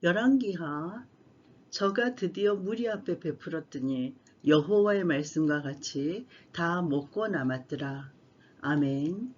열왕기하 저가 드디어 무리 앞에 베풀었더니 여호와의 말씀과 같이 다 먹고 남았더라. 아멘.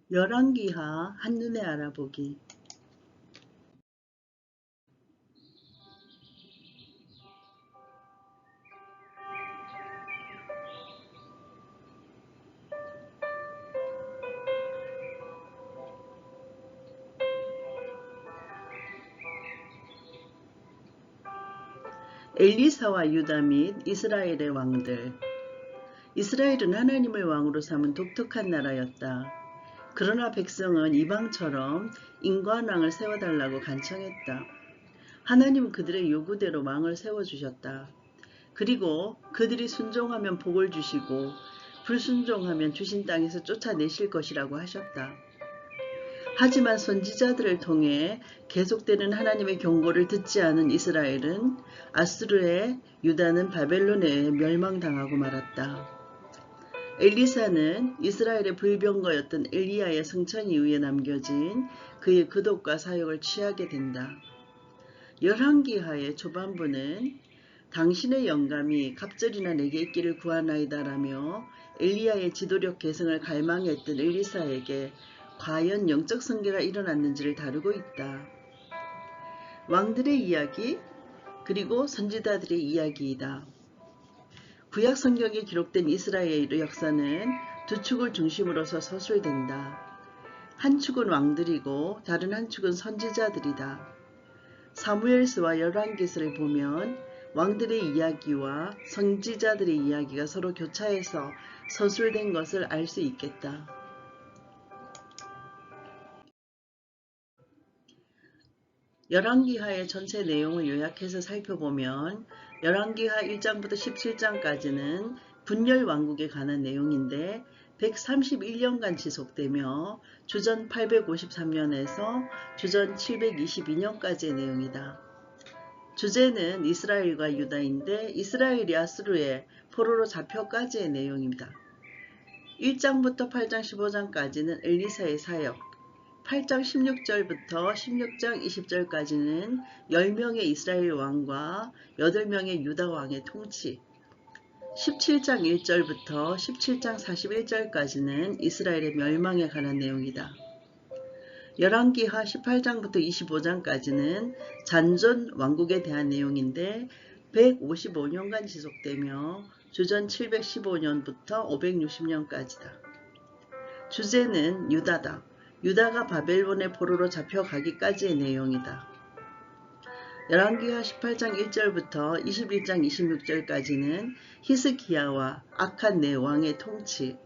열왕기하 한눈에 알아보기. 엘리사와 유다 및 이스라엘의 왕들. 이스라엘은 하나님을 왕으로 삼은 독특한 나라였다. 그러나 백성은 이방처럼 인관왕을 세워달라고 간청했다. 하나님은 그들의 요구대로 왕을 세워주셨다. 그리고 그들이 순종하면 복을 주시고 불순종하면 주신 땅에서 쫓아내실 것이라고 하셨다. 하지만 선지자들을 통해 계속되는 하나님의 경고를 듣지 않은 이스라엘은 아수르에, 유다는 바벨론에 멸망당하고 말았다. 엘리사는 이스라엘의 불병거였던 엘리야의 승천 이후에 남겨진 그의 기독과 사역을 취하게 된다. 열왕기하의 초반부는 당신의 영감이 갑절이나 내게 있기를 구하나이다라며 엘리야의 지도력 계승을 갈망했던 엘리사에게 과연 영적 성계가 일어났는지를 다루고 있다. 왕들의 이야기 그리고 선지자들의 이야기이다. 구약 성경에 기록된 이스라엘의 역사는 두 축을 중심으로서 서술된다. 한 축은 왕들이고 다른 한 축은 선지자들이다. 사무엘서와 열왕기서를 보면 왕들의 이야기와 선지자들의 이야기가 서로 교차해서 서술된 것을 알 수 있겠다. 열왕기하의 전체 내용을 요약해서 살펴보면 열왕기하 1장부터 17장까지는 분열 왕국에 관한 내용인데 131년간 지속되며 주전 853년에서 주전 722년까지의 내용이다. 주제는 이스라엘과 유다인데 이스라엘이 아수르의 포로로 잡혀까지의 내용입니다. 1장부터 8장 15장까지는 엘리사의 사역, 8장 16절부터 16장 20절까지는 10명의 이스라엘 왕과 8명의 유다 왕의 통치, 17장 1절부터 17장 41절까지는 이스라엘의 멸망에 관한 내용이다. 열왕기하 18장부터 25장까지는 잔존 왕국에 대한 내용인데 155년간 지속되며 주전 715년부터 560년까지다. 주제는 유다다. 유다가 바벨론의 포로로 잡혀가기까지의 내용이다. 열왕기하 18장 1절부터 21장 26절까지는 히스기야와 악한 네 왕의 통치,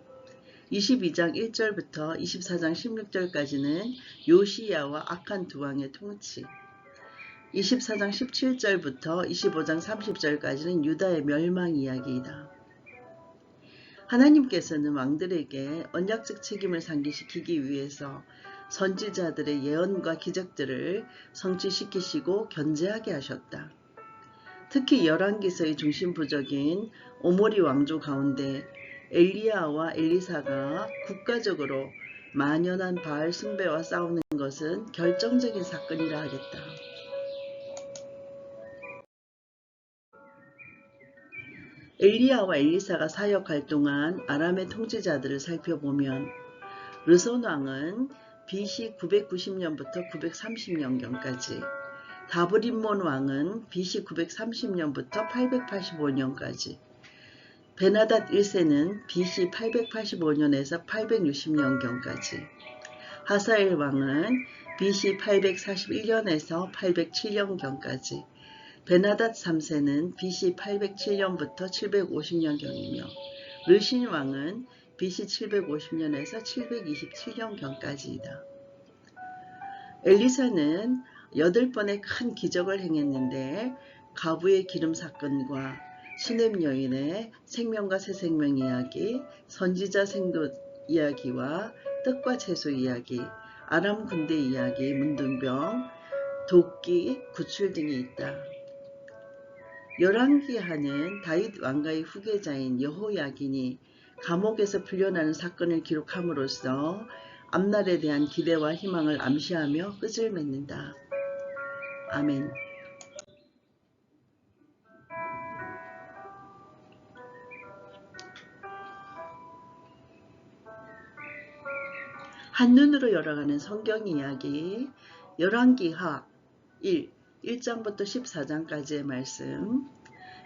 22장 1절부터 24장 16절까지는 요시야와 악한 두 왕의 통치, 24장 17절부터 25장 30절까지는 유다의 멸망 이야기이다. 하나님께서는 왕들에게 언약적 책임을 상기시키기 위해서 선지자들의 예언과 기적들을 성취시키시고 견제하게 하셨다. 특히 열왕기서의 중심부적인 오모리 왕조 가운데 엘리야와 엘리사가 국가적으로 만연한 바알 숭배와 싸우는 것은 결정적인 사건이라 하겠다. 엘리야와 엘리사가 사역할 동안 아람의 통치자들을 살펴보면 르손 왕은 BC 990년부터 930년경까지, 다브림몬 왕은 BC 930년부터 885년까지, 베나닷 1세는 BC 885년에서 860년경까지, 하사엘 왕은 BC 841년에서 807년경까지, 베나닷 3세는 BC 807년부터 750년경이며 르신 왕은 BC 750년에서 727년경까지이다. 엘리사는 8번의 큰 기적을 행했는데 가부의 기름 사건과 수넴 여인의 생명과 새 생명 이야기, 선지자 생도 이야기와 떡과 채소 이야기, 아람 군대 이야기, 문둥병, 도끼, 구출 등이 있다. 열왕기하는 다윗 왕가의 후계자인 여호야긴이 감옥에서 풀려나는 사건을 기록함으로써 앞날에 대한 기대와 희망을 암시하며 끝을 맺는다. 아멘. 한눈으로 열어가는 성경 이야기 열왕기하 1장부터 14장까지의 말씀,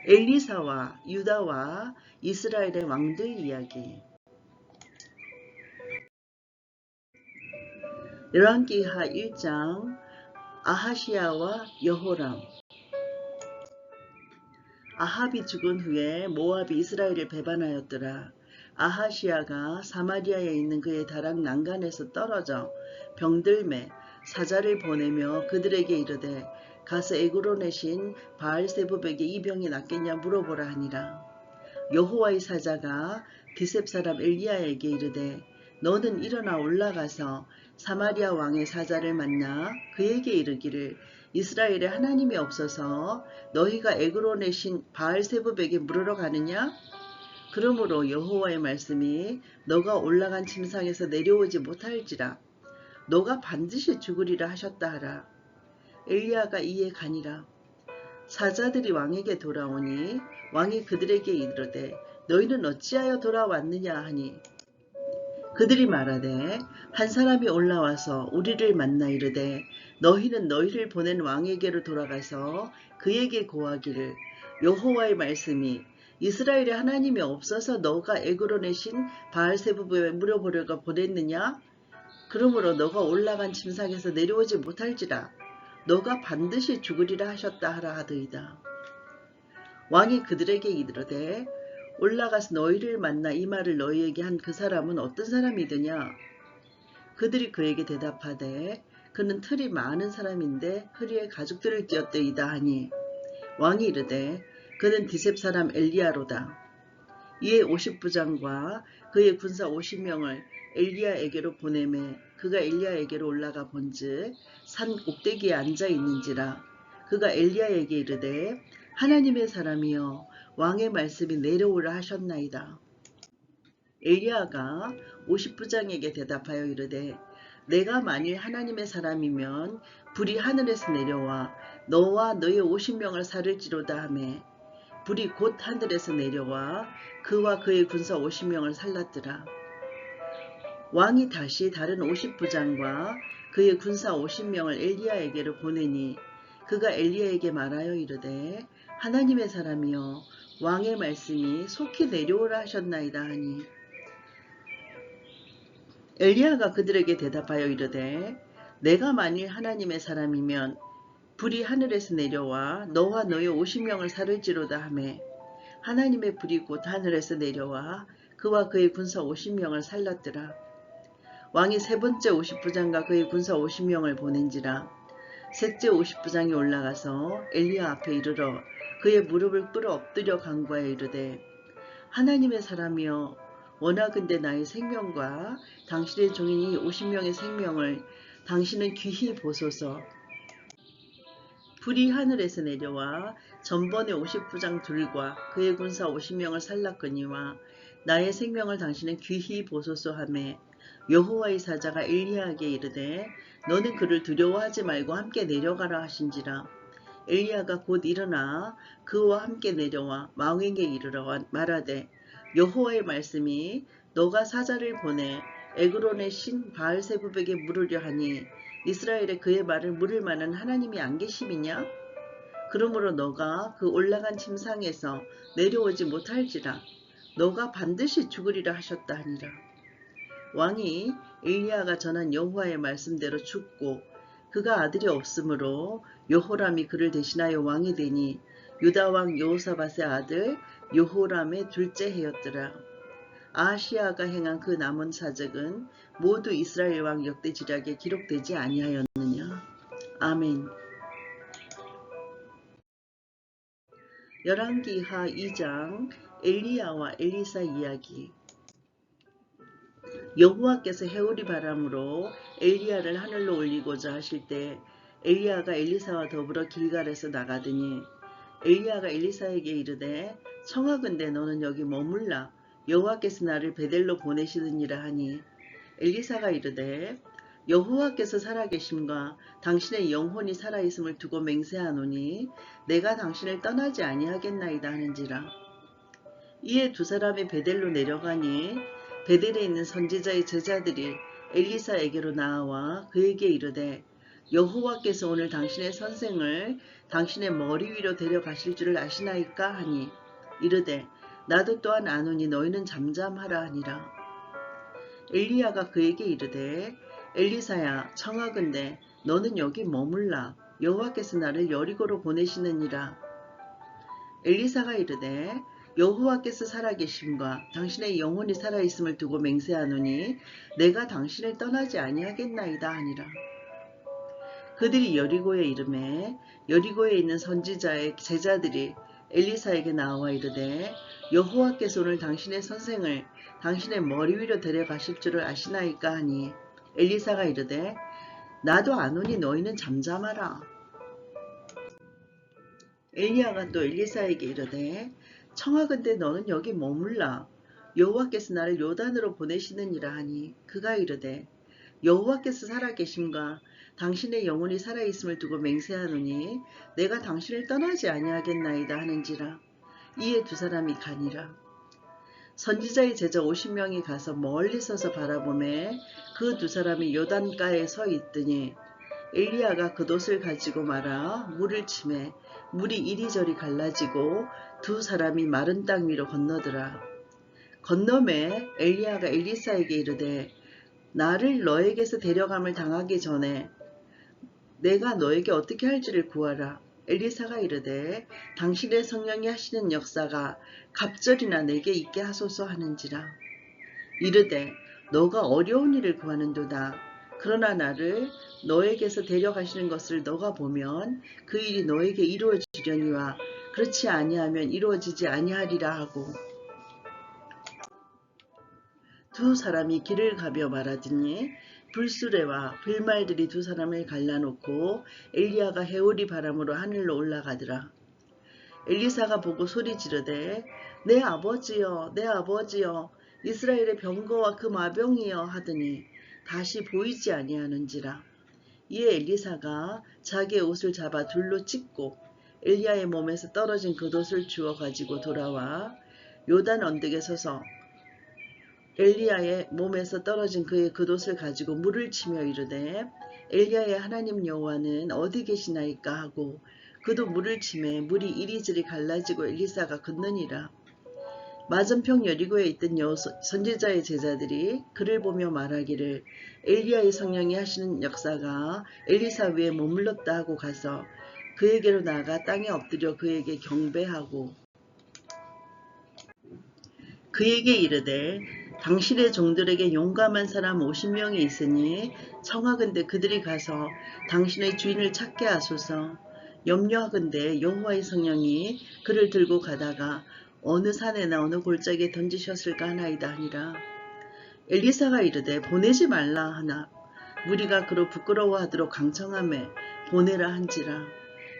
엘리사와 유다와 이스라엘의 왕들 이야기. 열왕기하 1장 아하시야와 여호람. 아합이 죽은 후에 모압이 이스라엘을 배반하였더라. 아하시야가 사마리아에 있는 그의 다락 난간에서 떨어져 병들매 사자를 보내며 그들에게 이르되 가서 에그론의 신 바알세부백에 이 병이 낫겠냐 물어보라 하니라. 여호와의 사자가 디셉 사람 엘리야에게 이르되 너는 일어나 올라가서 사마리아 왕의 사자를 만나 그에게 이르기를 이스라엘에 하나님이 없어서 너희가 에그론의 신 바알세부백에 물으러 가느냐? 그러므로 여호와의 말씀이 너가 올라간 침상에서 내려오지 못할지라 너가 반드시 죽으리라 하셨다 하라. 엘리야가 이에 가니라. 사자들이 왕에게 돌아오니 왕이 그들에게 이르되 너희는 어찌하여 돌아왔느냐 하니 그들이 말하되 한 사람이 올라와서 우리를 만나 이르되 너희는 너희를 보낸 왕에게로 돌아가서 그에게 고하기를 여호와의 말씀이 이스라엘에 하나님이 없어서 너가 에그론의 신 바알세부백에 물어보려고 보냈느냐? 그러므로 너가 올라간 침상에서 내려오지 못할지라 너가 반드시 죽으리라 하셨다 하라 하더이다. 왕이 그들에게 이르되 올라가서 너희를 만나 이 말을 너희에게 한 그 사람은 어떤 사람이더냐? 그들이 그에게 대답하되 그는 틀이 많은 사람인데 허리에 가죽들을 띄었더이다 하니 왕이 이르되 그는 디셉 사람 엘리야로다. 이에 50부장과 그의 군사 50명을 엘리야에게로 보내매 그가 엘리야에게로 올라가 본즉 산 꼭대기에 앉아 있는지라. 그가 엘리야에게 이르되 하나님의 사람이여 왕의 말씀이 내려오라 하셨나이다. 엘리야가 50부장에게 대답하여 이르되 내가 만일 하나님의 사람이면 불이 하늘에서 내려와 너와 너의 50명을 살을지로다 하매 불이 곧 하늘에서 내려와 그와 그의 군사 50명을 살랐더라. 왕이 다시 다른 50부장과 그의 군사 50명을 엘리야에게로 보내니 그가 엘리야에게 말하여 이르되 하나님의 사람이여 왕의 말씀이 속히 내려오라 하셨나이다 하니 엘리야가 그들에게 대답하여 이르되 내가 만일 하나님의 사람이면 불이 하늘에서 내려와 너와 너의 50명을 살을지로다 하매 하나님의 불이 곧 하늘에서 내려와 그와 그의 군사 50명을 살랐더라. 왕이 세 번째 50부장과 그의 군사 50명을 보낸지라. 셋째 50부장이 올라가서 엘리야 앞에 이르러 그의 무릎을 꿇어 엎드려 간구하여 이르되 하나님의 사람이여 원하건대 나의 생명과 당신의 종인 이 50명의 생명을 당신은 귀히 보소서. 불이 하늘에서 내려와 전번에 50부장 둘과 그의 군사 50명을 살랐거니와 나의 생명을 당신은 귀히 보소서 하매 여호와의 사자가 엘리야에게 이르되 너는 그를 두려워하지 말고 함께 내려가라 하신지라. 엘리야가 곧 일어나 그와 함께 내려와 왕에게 이르러 말하되 여호와의 말씀이 너가 사자를 보내 에그론의 신 바알세부백에 물으려 하니 이스라엘에 그의 말을 물을 만한 하나님이 안 계심이냐? 그러므로 너가 그 올라간 침상에서 내려오지 못할지라 너가 반드시 죽으리라 하셨다 하니라. 왕이 엘리야가 전한 여호와의 말씀대로 죽고 그가 아들이 없으므로 여호람이 그를 대신하여 왕이 되니 유다 왕 여호사밧의 아들 여호람의 둘째 해였더라. 아하시야가 행한 그 남은 사적은 모두 이스라엘 왕 역대지략에 기록되지 아니하였느냐. 아멘. 열왕기하 2장 엘리야와 엘리사 이야기. 여호와께서 해오리 바람으로 엘리야를 하늘로 올리고자 하실 때 엘리야가 엘리사와 더불어 길갈에서 나가더니 엘리야가 엘리사에게 이르되 청하건대 너는 여기 머물라 여호와께서 나를 베델로 보내시느니라 하니 엘리사가 이르되 여호와께서 살아계심과 당신의 영혼이 살아있음을 두고 맹세하노니 내가 당신을 떠나지 아니하겠나이다 하는지라. 이에 두 사람이 베델로 내려가니 베델에 있는 선지자의 제자들이 엘리사에게로 나아와 그에게 이르되 여호와께서 오늘 당신의 선생을 당신의 머리 위로 데려가실 줄을 아시나이까 하니 이르되 나도 또한 아노니 너희는 잠잠하라 하니라. 엘리야가 그에게 이르되 엘리사야 청하건대 너는 여기 머물라 여호와께서 나를 여리고로 보내시느니라. 엘리사가 이르되 여호와께서 살아계심과 당신의 영혼이 살아있음을 두고 맹세하노니 내가 당신을 떠나지 아니하겠나이다 하니라. 그들이 여리고에 이르매 여리고에 있는 선지자의 제자들이 엘리사에게 나와 이르되 여호와께서 오늘 당신의 선생을 당신의 머리 위로 데려가실 줄을 아시나이까 하니 엘리사가 이르되 나도 아노니 너희는 잠잠하라. 엘리야가 또 엘리사에게 이르되 청하건대 너는 여기 머물라 여호와께서 나를 요단으로 보내시느니라 하니 그가 이르되 여호와께서 살아계심과 당신의 영혼이 살아있음을 두고 맹세하노니 내가 당신을 떠나지 아니하겠나이다 하는지라. 이에 두 사람이 가니라. 선지자의 제자 50명이 가서 멀리 서서 바라보매 그 두 사람이 요단가에 서 있더니 엘리야가 겉옷을 가지고 말아 물을 치매 물이 이리저리 갈라지고 두 사람이 마른 땅 위로 건너더라. 건너매 엘리야가 엘리사에게 이르되 나를 너에게서 데려감을 당하기 전에 내가 너에게 어떻게 할지를 구하라. 엘리사가 이르되 당신의 성령이 하시는 역사가 갑절이나 내게 있게 하소서 하는지라. 이르되 너가 어려운 일을 구하는도다. 그러나 나를 너에게서 데려가시는 것을 너가 보면 그 일이 너에게 이루어지려니와 그렇지 아니하면 이루어지지 아니하리라 하고 두 사람이 길을 가며 말하더니 불수레와 불말들이 두 사람을 갈라놓고 엘리야가 해오리 바람으로 하늘로 올라가더라. 엘리사가 보고 소리 지르되 내 아버지여 내 아버지여 이스라엘의 병거와 그 마병이여 하더니 다시 보이지 아니하는지라. 이에 엘리사가 자기의 옷을 잡아 둘로 찢고 엘리야의 몸에서 떨어진 겉옷을 주워 가지고 돌아와 요단 언덕에 서서 엘리야의 몸에서 떨어진 그의 겉옷을 가지고 물을 치며 이르되 엘리야의 하나님 여호와는 어디 계시나이까 하고 그도 물을 치매 물이 이리저리 갈라지고 엘리사가 건너니라. 맞은편 여리고에 있던 선지자의 제자들이 그를 보며 말하기를 엘리야의 성령이 하시는 역사가 엘리사 위에 머물렀다 하고 가서 그에게로 나아가 땅에 엎드려 그에게 경배하고 그에게 이르되 당신의 종들에게 용감한 사람 50명이 있으니 청하건대 그들이 가서 당신의 주인을 찾게 하소서. 염려하건대 여호와의 성령이 그를 들고 가다가 어느 산에나 어느 골짜기에 던지셨을까 하나이다 하니라. 엘리사가 이르되 보내지 말라 하나 무리가 그로 부끄러워하도록 강청하매 보내라 한지라.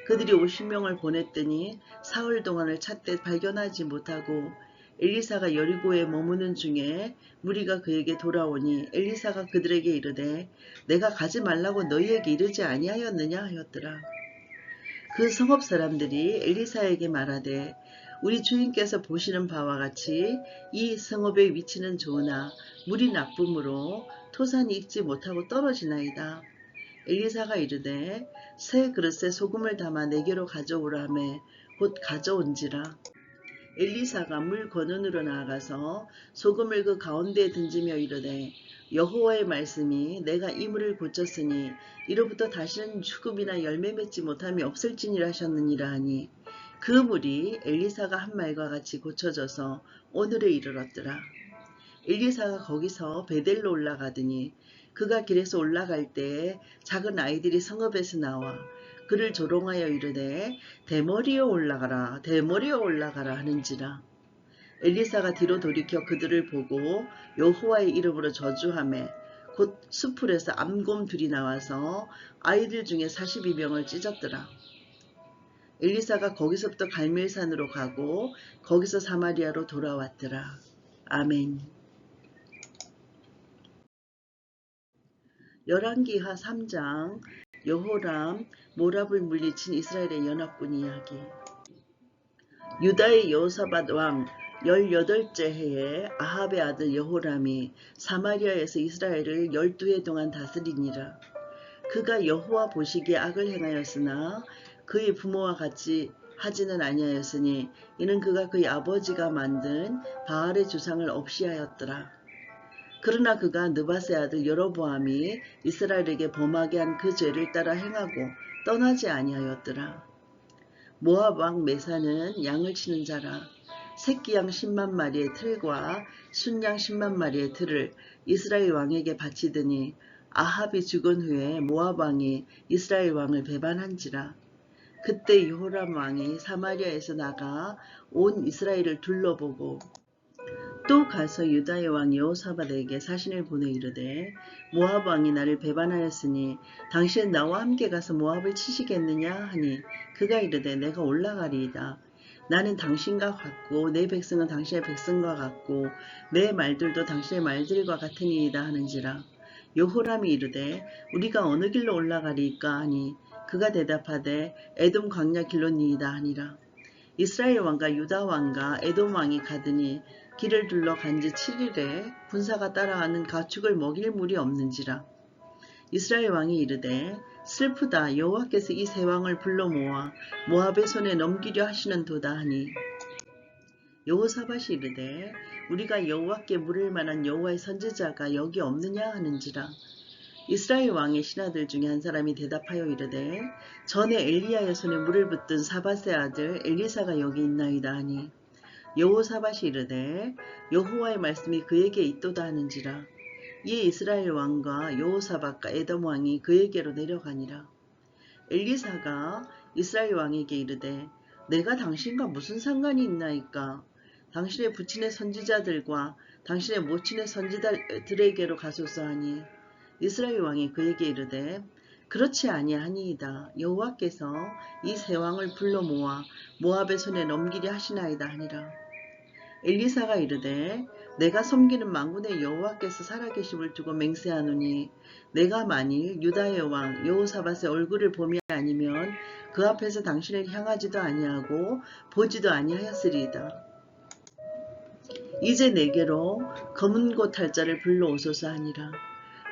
그들이 50명을 보냈더니 사흘 동안을 찾되 발견하지 못하고 엘리사가 여리고에 머무는 중에 무리가 그에게 돌아오니 엘리사가 그들에게 이르되 내가 가지 말라고 너희에게 이르지 아니하였느냐 하였더라. 그 성읍 사람들이 엘리사에게 말하되 우리 주인께서 보시는 바와 같이 이 성읍의 위치는 좋으나 물이 나쁨으로 토산이 익지 못하고 떨어지나이다. 엘리사가 이르되 새 그릇에 소금을 담아 내게로 가져오라 하매 곧 가져온지라. 엘리사가 물 권원으로 나아가서 소금을 그 가운데에 던지며 이르되 여호와의 말씀이 내가 이 물을 고쳤으니 이로부터 다시는 죽음이나 열매 맺지 못함이 없을지니라 하셨느니라 하니 그 물이 엘리사가 한 말과 같이 고쳐져서 오늘에 이르렀더라. 엘리사가 거기서 베델로 올라가더니 그가 길에서 올라갈 때에 작은 아이들이 성읍에서 나와 그를 조롱하여 이르되 대머리여 올라가라 대머리여 올라가라 하는지라. 엘리사가 뒤로 돌이켜 그들을 보고 여호와의 이름으로 저주하매 곧 수풀에서 암곰 둘이 나와서 아이들 중에 42명을 찢었더라. 엘리사가 거기서부터 갈멜산으로 가고 거기서 사마리아로 돌아왔더라. 아멘. 열왕기하 3장 여호람 모압을 물리친 이스라엘의 연합군 이야기. 유다의 여호사밧 왕 18째 해에 아합의 아들 여호람이 사마리아에서 이스라엘을 12해 동안 다스리니라. 그가 여호와 보시기에 악을 행하였으나 그의 부모와 같이 하지는 아니하였으니 이는 그가 그의 아버지가 만든 바알의 주상을 없이 하였더라. 그러나 그가 느밧의 아들 여로보암이 이스라엘에게 범하게 한 그 죄를 따라 행하고 떠나지 아니하였더라. 모압 왕 메사는 양을 치는 자라. 새끼양 10만 마리의 틀과 순양 10만 마리의 틀을 이스라엘 왕에게 바치더니 아합이 죽은 후에 모압 왕이 이스라엘 왕을 배반한지라. 그때 여호람 왕이 사마리아에서 나가 온 이스라엘을 둘러보고 또 가서 유다의 왕 여호사밧에게 사신을 보내 이르되 모압 왕이 나를 배반하였으니 당신은 나와 함께 가서 모압을 치시겠느냐 하니 그가 이르되 내가 올라가리이다. 나는 당신과 같고 내 백성은 당신의 백성과 같고 내 말들도 당신의 말들과 같으니이다 하는지라. 여호람이 이르되 우리가 어느 길로 올라가리이까 하니 그가 대답하되 에돔 광야 길로니이다 하니라. 이스라엘 왕과 유다 왕과 에돔 왕이 가더니 길을 둘러 간지 7일에 군사가 따라가는 가축을 먹일 물이 없는지라. 이스라엘 왕이 이르되 슬프다. 여호와께서 이 세 왕을 불러 모아 모압의 손에 넘기려 하시는도다 하니 여호사밧이 이르되 우리가 여호와께 물을 만한 여호와의 선지자가 여기 없느냐 하는지라. 이스라엘 왕의 신하들 중에 한 사람이 대답하여 이르되 전에 엘리야의 손에 물을 붓던 사밧의 아들 엘리사가 여기 있나이다 하니 여호사밧이 이르되 여호와의 말씀이 그에게 있도다 하는지라. 이에 이스라엘 왕과 여호사밧과 에돔 왕이 그에게로 내려가니라. 엘리사가 이스라엘 왕에게 이르되 내가 당신과 무슨 상관이 있나이까. 당신의 부친의 선지자들과 당신의 모친의 선지자들에게로 가소서 하니 이스라엘 왕이 그에게 이르되 그렇지 아니하니이다. 여호와께서 이 세 왕을 불러 모아 모압의 손에 넘기려 하시나이다 하니라. 엘리사가 이르되 내가 섬기는 만군의 여호와께서 살아계심을 두고 맹세하노니 내가 만일 유다의 왕 여호사밧의 얼굴을 봄이 아니면 그 앞에서 당신을 향하지도 아니하고 보지도 아니하였으리이다. 이제 내게로 검은 고 탈 자를 불러오소서 하니라.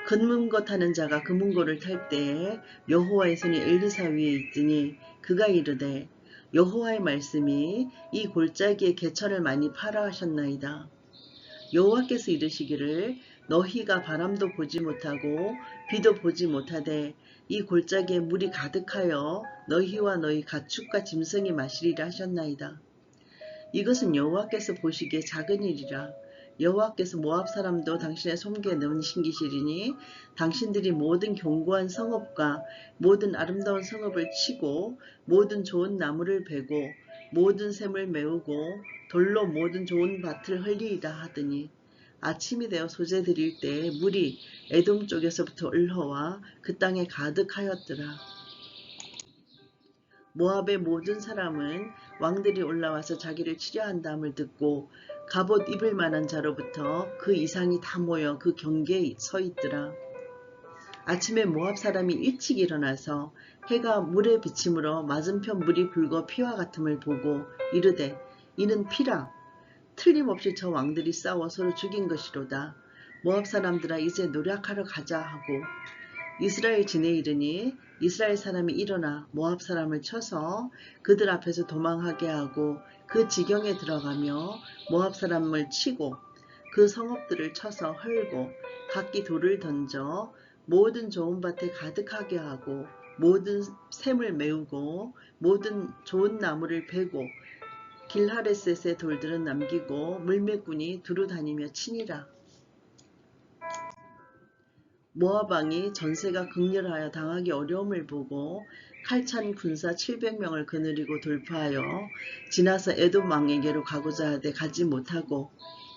검은 고 타는 자가 검은 고를 탈 때에 여호와의 손이 엘리사 위에 있더니 그가 이르되 여호와의 말씀이 이 골짜기에 개천을 많이 파라 하셨나이다. 여호와께서 이르시기를 너희가 바람도 보지 못하고 비도 보지 못하되 이 골짜기에 물이 가득하여 너희와 너희 가축과 짐승이 마시리라 하셨나이다. 이것은 여호와께서 보시기에 작은 일이라. 여호와께서 모압 사람도 당신의 손에 넣으신기시리니 당신들이 모든 견고한 성읍과 모든 아름다운 성읍을 치고 모든 좋은 나무를 베고 모든 샘을 메우고 돌로 모든 좋은 밭을 헐리이다 하더니 아침이 되어 소재 드릴 때에 물이 에돔 쪽에서부터 흘러와 그 땅에 가득하였더라. 모압의 모든 사람은 왕들이 올라와서 자기를 치려한다함을 듣고 갑옷 입을 만한 자로부터 그 이상이 다 모여 그 경계에 서 있더라. 아침에 모압 사람이 일찍 일어나서 해가 물의 비침으로 맞은편 물이 붉어 피와 같음을 보고 이르되 이는 피라. 틀림없이 저 왕들이 싸워 서로 죽인 것이로다. 모압 사람들아 이제 노력하러 가자 하고 이스라엘 진에 이르니 이스라엘 사람이 일어나 모압 사람을 쳐서 그들 앞에서 도망하게 하고 그 지경에 들어가며 모압 사람을 치고 그 성읍들을 쳐서 헐고 각기 돌을 던져 모든 좋은 밭에 가득하게 하고 모든 샘을 메우고 모든 좋은 나무를 베고 길하레셋의 돌들은 남기고 물매꾼이 두루 다니며 치니라. 모압 왕이 전세가 극렬하여 당하기 어려움을 보고 칼찬 군사 700명을 거느리고 돌파하여 지나서 에돔 왕에게로 가고자 하되 가지 못하고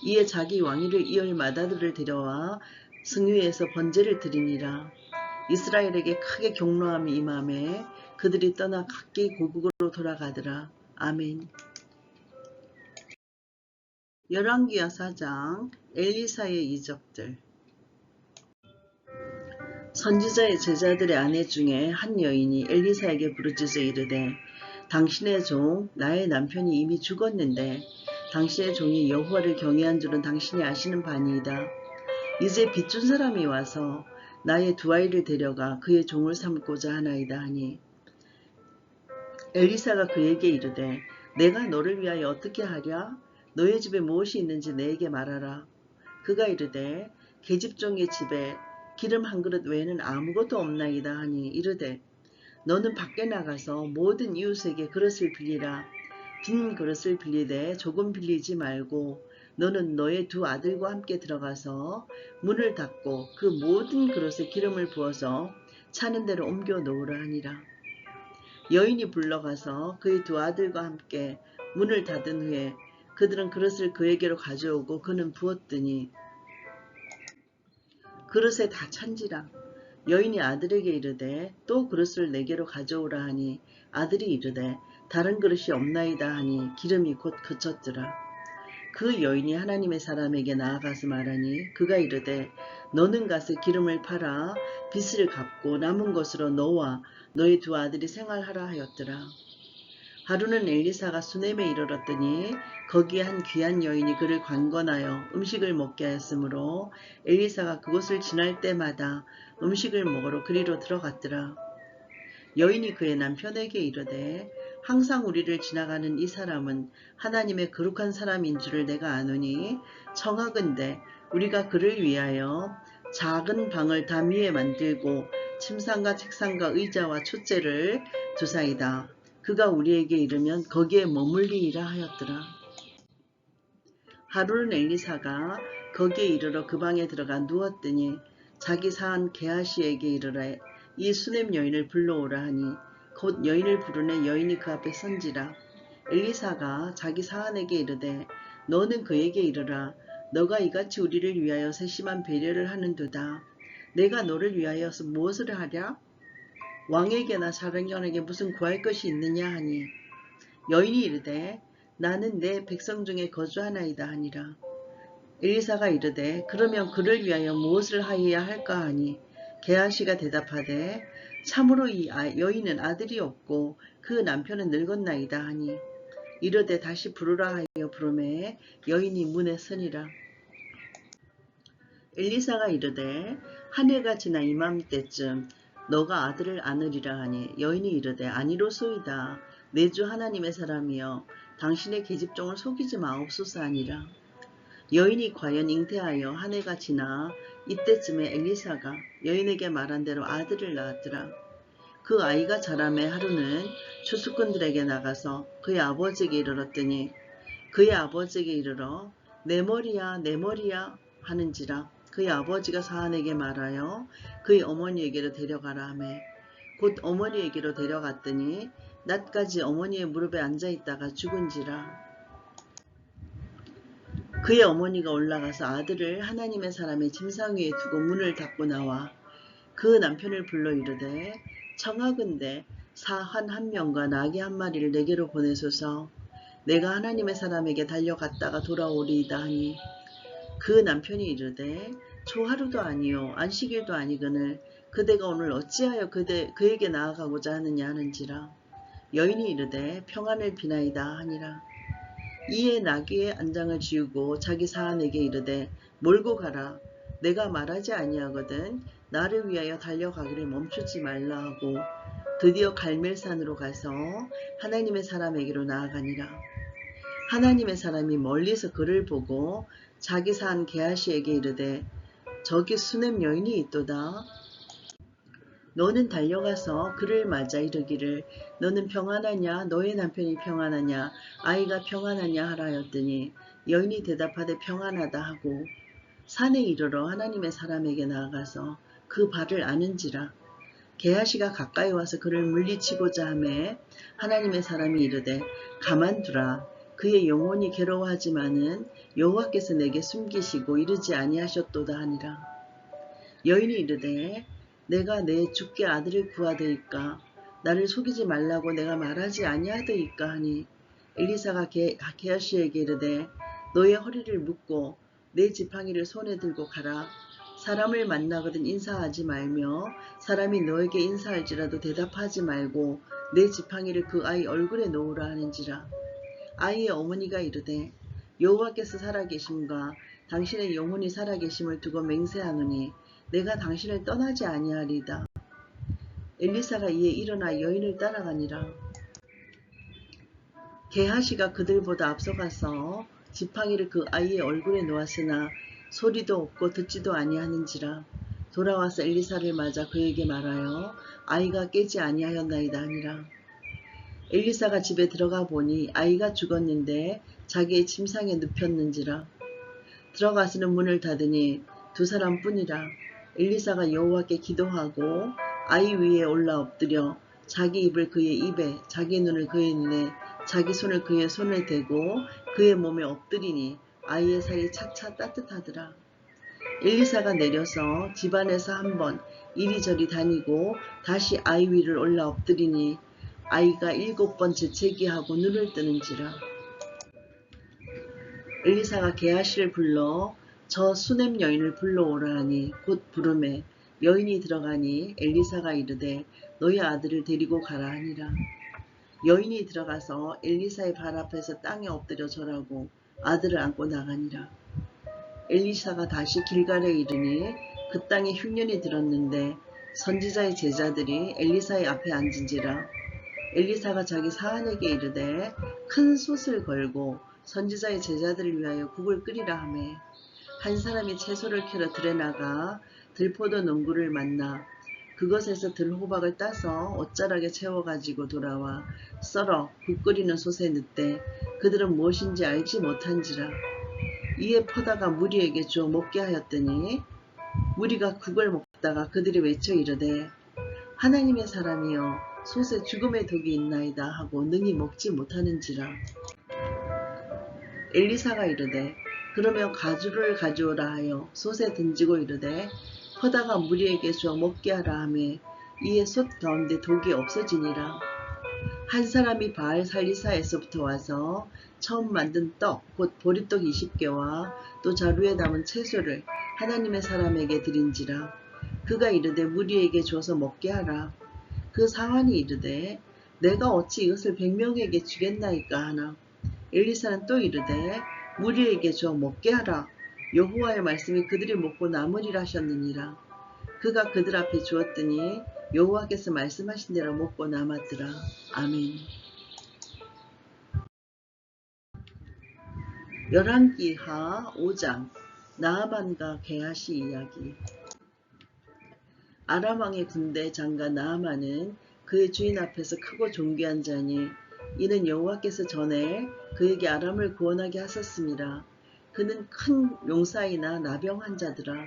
이에 자기 왕위를 이을 마다들을 데려와 승위에서 번제를 드리니라. 이스라엘에게 크게 경노함이 임하매 그들이 떠나 각기 고국으로 돌아가더라. 아멘. 열왕기하 4장 엘리사의 이적들. 선지자의 제자들의 아내 중에 한 여인이 엘리사에게 부르짖어 이르되 당신의 종 나의 남편이 이미 죽었는데 당신의 종이 여호와를 경외한 줄은 당신이 아시는 바니이다. 이제 빚준 사람이 와서 나의 두 아이를 데려가 그의 종을 삼고자 하나이다 하니 엘리사가 그에게 이르되 내가 너를 위하여 어떻게 하랴? 너의 집에 무엇이 있는지 내게 말하라. 그가 이르되 계집종의 집에 기름 한 그릇 외에는 아무것도 없나이다 하니 이르되 너는 밖에 나가서 모든 이웃에게 그릇을 빌리라. 빈 그릇을 빌리되 조금 빌리지 말고 너는 너의 두 아들과 함께 들어가서 문을 닫고 그 모든 그릇에 기름을 부어서 차는 대로 옮겨 놓으라 하니라. 여인이 불러가서 그의 두 아들과 함께 문을 닫은 후에 그들은 그릇을 그에게로 가져오고 그는 부었더니 그릇에 다 찬지라. 여인이 아들에게 이르되 또 그릇을 내게로 가져오라 하니 아들이 이르되 다른 그릇이 없나이다 하니 기름이 곧 그쳤더라. 그 여인이 하나님의 사람에게 나아가서 말하니 그가 이르되 너는 가서 기름을 팔아 빚을 갚고 남은 것으로 너와 너의 두 아들이 생활하라 하였더라. 하루는 엘리사가 수넴에 이르렀더니 거기에 한 귀한 여인이 그를 관건하여 음식을 먹게 하였으므로 엘리사가 그곳을 지날 때마다 음식을 먹으러 그리로 들어갔더라. 여인이 그의 남편에게 이르되 항상 우리를 지나가는 이 사람은 하나님의 거룩한 사람인 줄을 내가 아노니 청하건대 우리가 그를 위하여 작은 방을 담위에 만들고 침상과 책상과 의자와 촛재를 두사이다. 그가 우리에게 이르면 거기에 머물리이라 하였더라. 하루는 엘리사가 거기에 이르러 그 방에 들어가 누웠더니 자기 사한 게하시에게 이르러 이 수넴 여인을 불러오라 하니 곧 여인을 부르니 여인이 그 앞에 선지라. 엘리사가 자기 사한에게 이르되 너는 그에게 이르라. 너가 이같이 우리를 위하여 세심한 배려를 하는도다. 내가 너를 위하여 무엇을 하랴? 왕에게나 사령관에게 무슨 구할 것이 있느냐 하니 여인이 이르되 나는 내 백성 중에 거주하나이다 하니라. 엘리사가 이르되 그러면 그를 위하여 무엇을 하여야 할까 하니 게하시가 대답하되 참으로 이 여인은 아들이 없고 그 남편은 늙었나이다 하니 이르되 다시 부르라 하여 부르매 여인이 문에 서니라. 엘리사가 이르되 한 해가 지나 이맘때쯤 너가 아들을 안으리라 하니 여인이 이르되 아니로소이다. 내 주 하나님의 사람이여 당신의 계집종을 속이지 마옵소서 하니라. 여인이 과연 잉태하여 한 해가 지나 이때쯤에 엘리사가 여인에게 말한 대로 아들을 낳았더라. 그 아이가 자라매 하루는 추수꾼들에게 나가서 그의 아버지에게 이르렀더니 그의 아버지에게 이르러 내 머리야 내 머리야 하는지라. 그의 아버지가 사한에게 말하여 그의 어머니에게로 데려가라 하매 곧 어머니에게로 데려갔더니 낮까지 어머니의 무릎에 앉아있다가 죽은지라. 그의 어머니가 올라가서 아들을 하나님의 사람의 침상 위에 두고 문을 닫고 나와 그 남편을 불러 이르되 청하건대 사한 한 명과 나귀 한 마리를 내게로 보내소서. 내가 하나님의 사람에게 달려갔다가 돌아오리이다 하니 그 남편이 이르되 초하루도 아니요 안식일도 아니거늘 그대가 오늘 어찌하여 그에게 나아가고자 하느냐 하는지라. 여인이 이르되 평안을 비나이다 하니라. 이에 나귀의 안장을 지우고 자기 사한에게 이르되 몰고 가라. 내가 말하지 아니하거든 나를 위하여 달려가기를 멈추지 말라 하고 드디어 갈멜산으로 가서 하나님의 사람에게로 나아가니라. 하나님의 사람이 멀리서 그를 보고 자기 사한 게하시에게 이르되 저기 수넴 여인이 있도다. 너는 달려가서 그를 맞아 이르기를 너는 평안하냐 너의 남편이 평안하냐 아이가 평안하냐 하라 하였더니 여인이 대답하되 평안하다 하고 산에 이르러 하나님의 사람에게 나아가서 그 발을 아는지라. 게하시가 가까이 와서 그를 물리치고자 하매 하나님의 사람이 이르되 가만두라. 그의 영혼이 괴로워하지만은 여호와께서 내게 숨기시고 이르지 아니하셨도다 하니라. 여인이 이르되 내가 내 주께 아들을 구하더이까 나를 속이지 말라고 내가 말하지 아니하더이까 하니 엘리사가 게하시에게 이르되 너의 허리를 묶고 내 지팡이를 손에 들고 가라. 사람을 만나거든 인사하지 말며 사람이 너에게 인사할지라도 대답하지 말고 내 지팡이를 그 아이 얼굴에 놓으라 하는지라. 아이의 어머니가 이르되 여호와께서 살아계심과 당신의 영혼이 살아계심을 두고 맹세하노니 내가 당신을 떠나지 아니하리다. 엘리사가 이에 일어나 여인을 따라가니라. 게하시가 그들보다 앞서가서 지팡이를 그 아이의 얼굴에 놓았으나 소리도 없고 듣지도 아니하는지라. 돌아와서 엘리사를 맞아 그에게 말하여 아이가 깨지 아니하였나이다 하니라. 엘리사가 집에 들어가 보니 아이가 죽었는데 자기의 침상에 눕혔는지라. 들어가서는 문을 닫으니 두 사람뿐이라. 엘리사가 여호와께 기도하고 아이 위에 올라 엎드려 자기 입을 그의 입에, 자기 눈을 그의 눈에, 자기 손을 그의 손에 대고 그의 몸에 엎드리니 아이의 살이 차차 따뜻하더라. 엘리사가 내려서 집안에서 한번 이리저리 다니고 다시 아이 위를 올라 엎드리니 아이가 7번 재채기하고 눈을 뜨는지라. 엘리사가 게하시를 불러 저 수넴 여인을 불러오라 하니 곧 부르매 여인이 들어가니 엘리사가 이르되 너희 아들을 데리고 가라 하니라. 여인이 들어가서 엘리사의 발 앞에서 땅에 엎드려 절하고 아들을 안고 나가니라. 엘리사가 다시 길갈에 이르니 그 땅에 흉년이 들었는데 선지자의 제자들이 엘리사의 앞에 앉은지라. 엘리사가 자기 사환에게 이르되 큰 솥을 걸고 선지자의 제자들을 위하여 국을 끓이라 하매 한 사람이 채소를 캐러 들에 나가 들포도 농구를 만나 그것에서 들호박을 따서 옷자락에 채워가지고 돌아와 썰어 국 끓이는 솥에 넣되 그들은 무엇인지 알지 못한지라. 이에 퍼다가 무리에게 주어 먹게 하였더니 무리가 국을 먹다가 그들이 외쳐 이르되 하나님의 사람이여 솥에 죽음의 독이 있나이다 하고 능히 먹지 못하는지라. 엘리사가 이르되 그러면 가주를 가져오라 하여 솥에 던지고 이르되 퍼다가 무리에게 주어 먹게 하라 하매 이에 솥 가운데 독이 없어지니라. 한 사람이 바알 살리사에서부터 와서 처음 만든 떡 곧 보리떡 20개와 또 자루에 담은 채소를 하나님의 사람에게 드린지라. 그가 이르되 무리에게 줘서 먹게 하라. 그 사환이 이르되 내가 어찌 이것을 100명에게 주겠나이까 하나. 엘리사는 또 이르되 무리에게 줘 먹게 하라. 여호와의 말씀이 그들이 먹고 남으리라 하셨느니라. 그가 그들 앞에 주었더니 여호와께서 말씀하신 대로 먹고 남았더라. 아멘. 열왕기하 5장 나아만과 게하시 이야기. 아람 왕의 군대 장가 나아만은 그의 주인 앞에서 크고 존귀한 자니 이는 여호와께서 전에 그에게 아람을 구원하게 하셨습니다. 그는 큰 용사이나 나병 환자더라.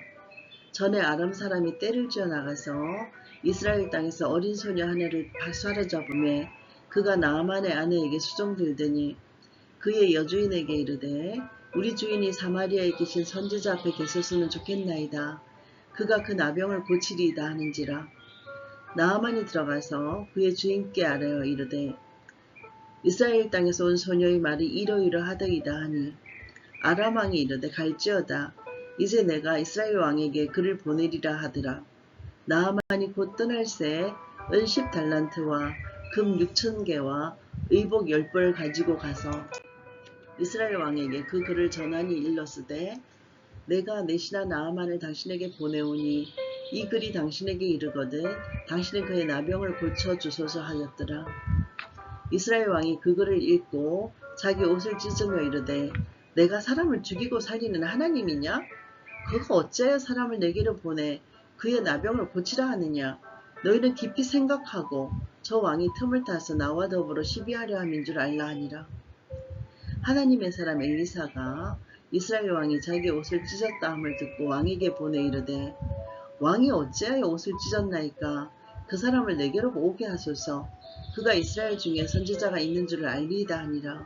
전에 아람 사람이 떼를 지어 나가서 이스라엘 땅에서 어린 소녀 하나를 사로잡음에 그가 나아만의 아내에게 수종들더니 그의 여주인에게 이르되 우리 주인이 사마리아에 계신 선지자 앞에 계셨으면 좋겠나이다. 그가 그 나병을 고치리이다 하는지라. 나아만이 들어가서 그의 주인께 아뢰어 이르되 이스라엘 땅에서 온 소녀의 말이 이러이러하더이다 하니 아람 왕이 이르되 갈지어다. 이제 내가 이스라엘 왕에게 그를 보내리라 하더라. 나아만이 곧 떠날새 은 10달란트와 금 6,000개와 의복 10벌을 가지고 가서 이스라엘 왕에게 그 글을 전하니 일렀으되 내가 내 신하 나아만을 당신에게 보내오니 이 글이 당신에게 이르거든 당신은 그의 나병을 고쳐주소서 하였더라. 이스라엘 왕이 그 글을 읽고 자기 옷을 찢으며 이르되 내가 사람을 죽이고 살리는 하나님이냐? 그가 어찌하여 사람을 내게로 보내 그의 나병을 고치라 하느냐? 너희는 깊이 생각하고 저 왕이 틈을 타서 나와 더불어 시비하려 함인 줄 알라 하니라. 하나님의 사람 엘리사가 이스라엘 왕이 자기 옷을 찢었다 함을 듣고 왕에게 보내 이르되 왕이 어찌하여 옷을 찢었나이까? 그 사람을 내게로 오게 하소서. 그가 이스라엘 중에 선지자가 있는 줄을 알리이다 하니라.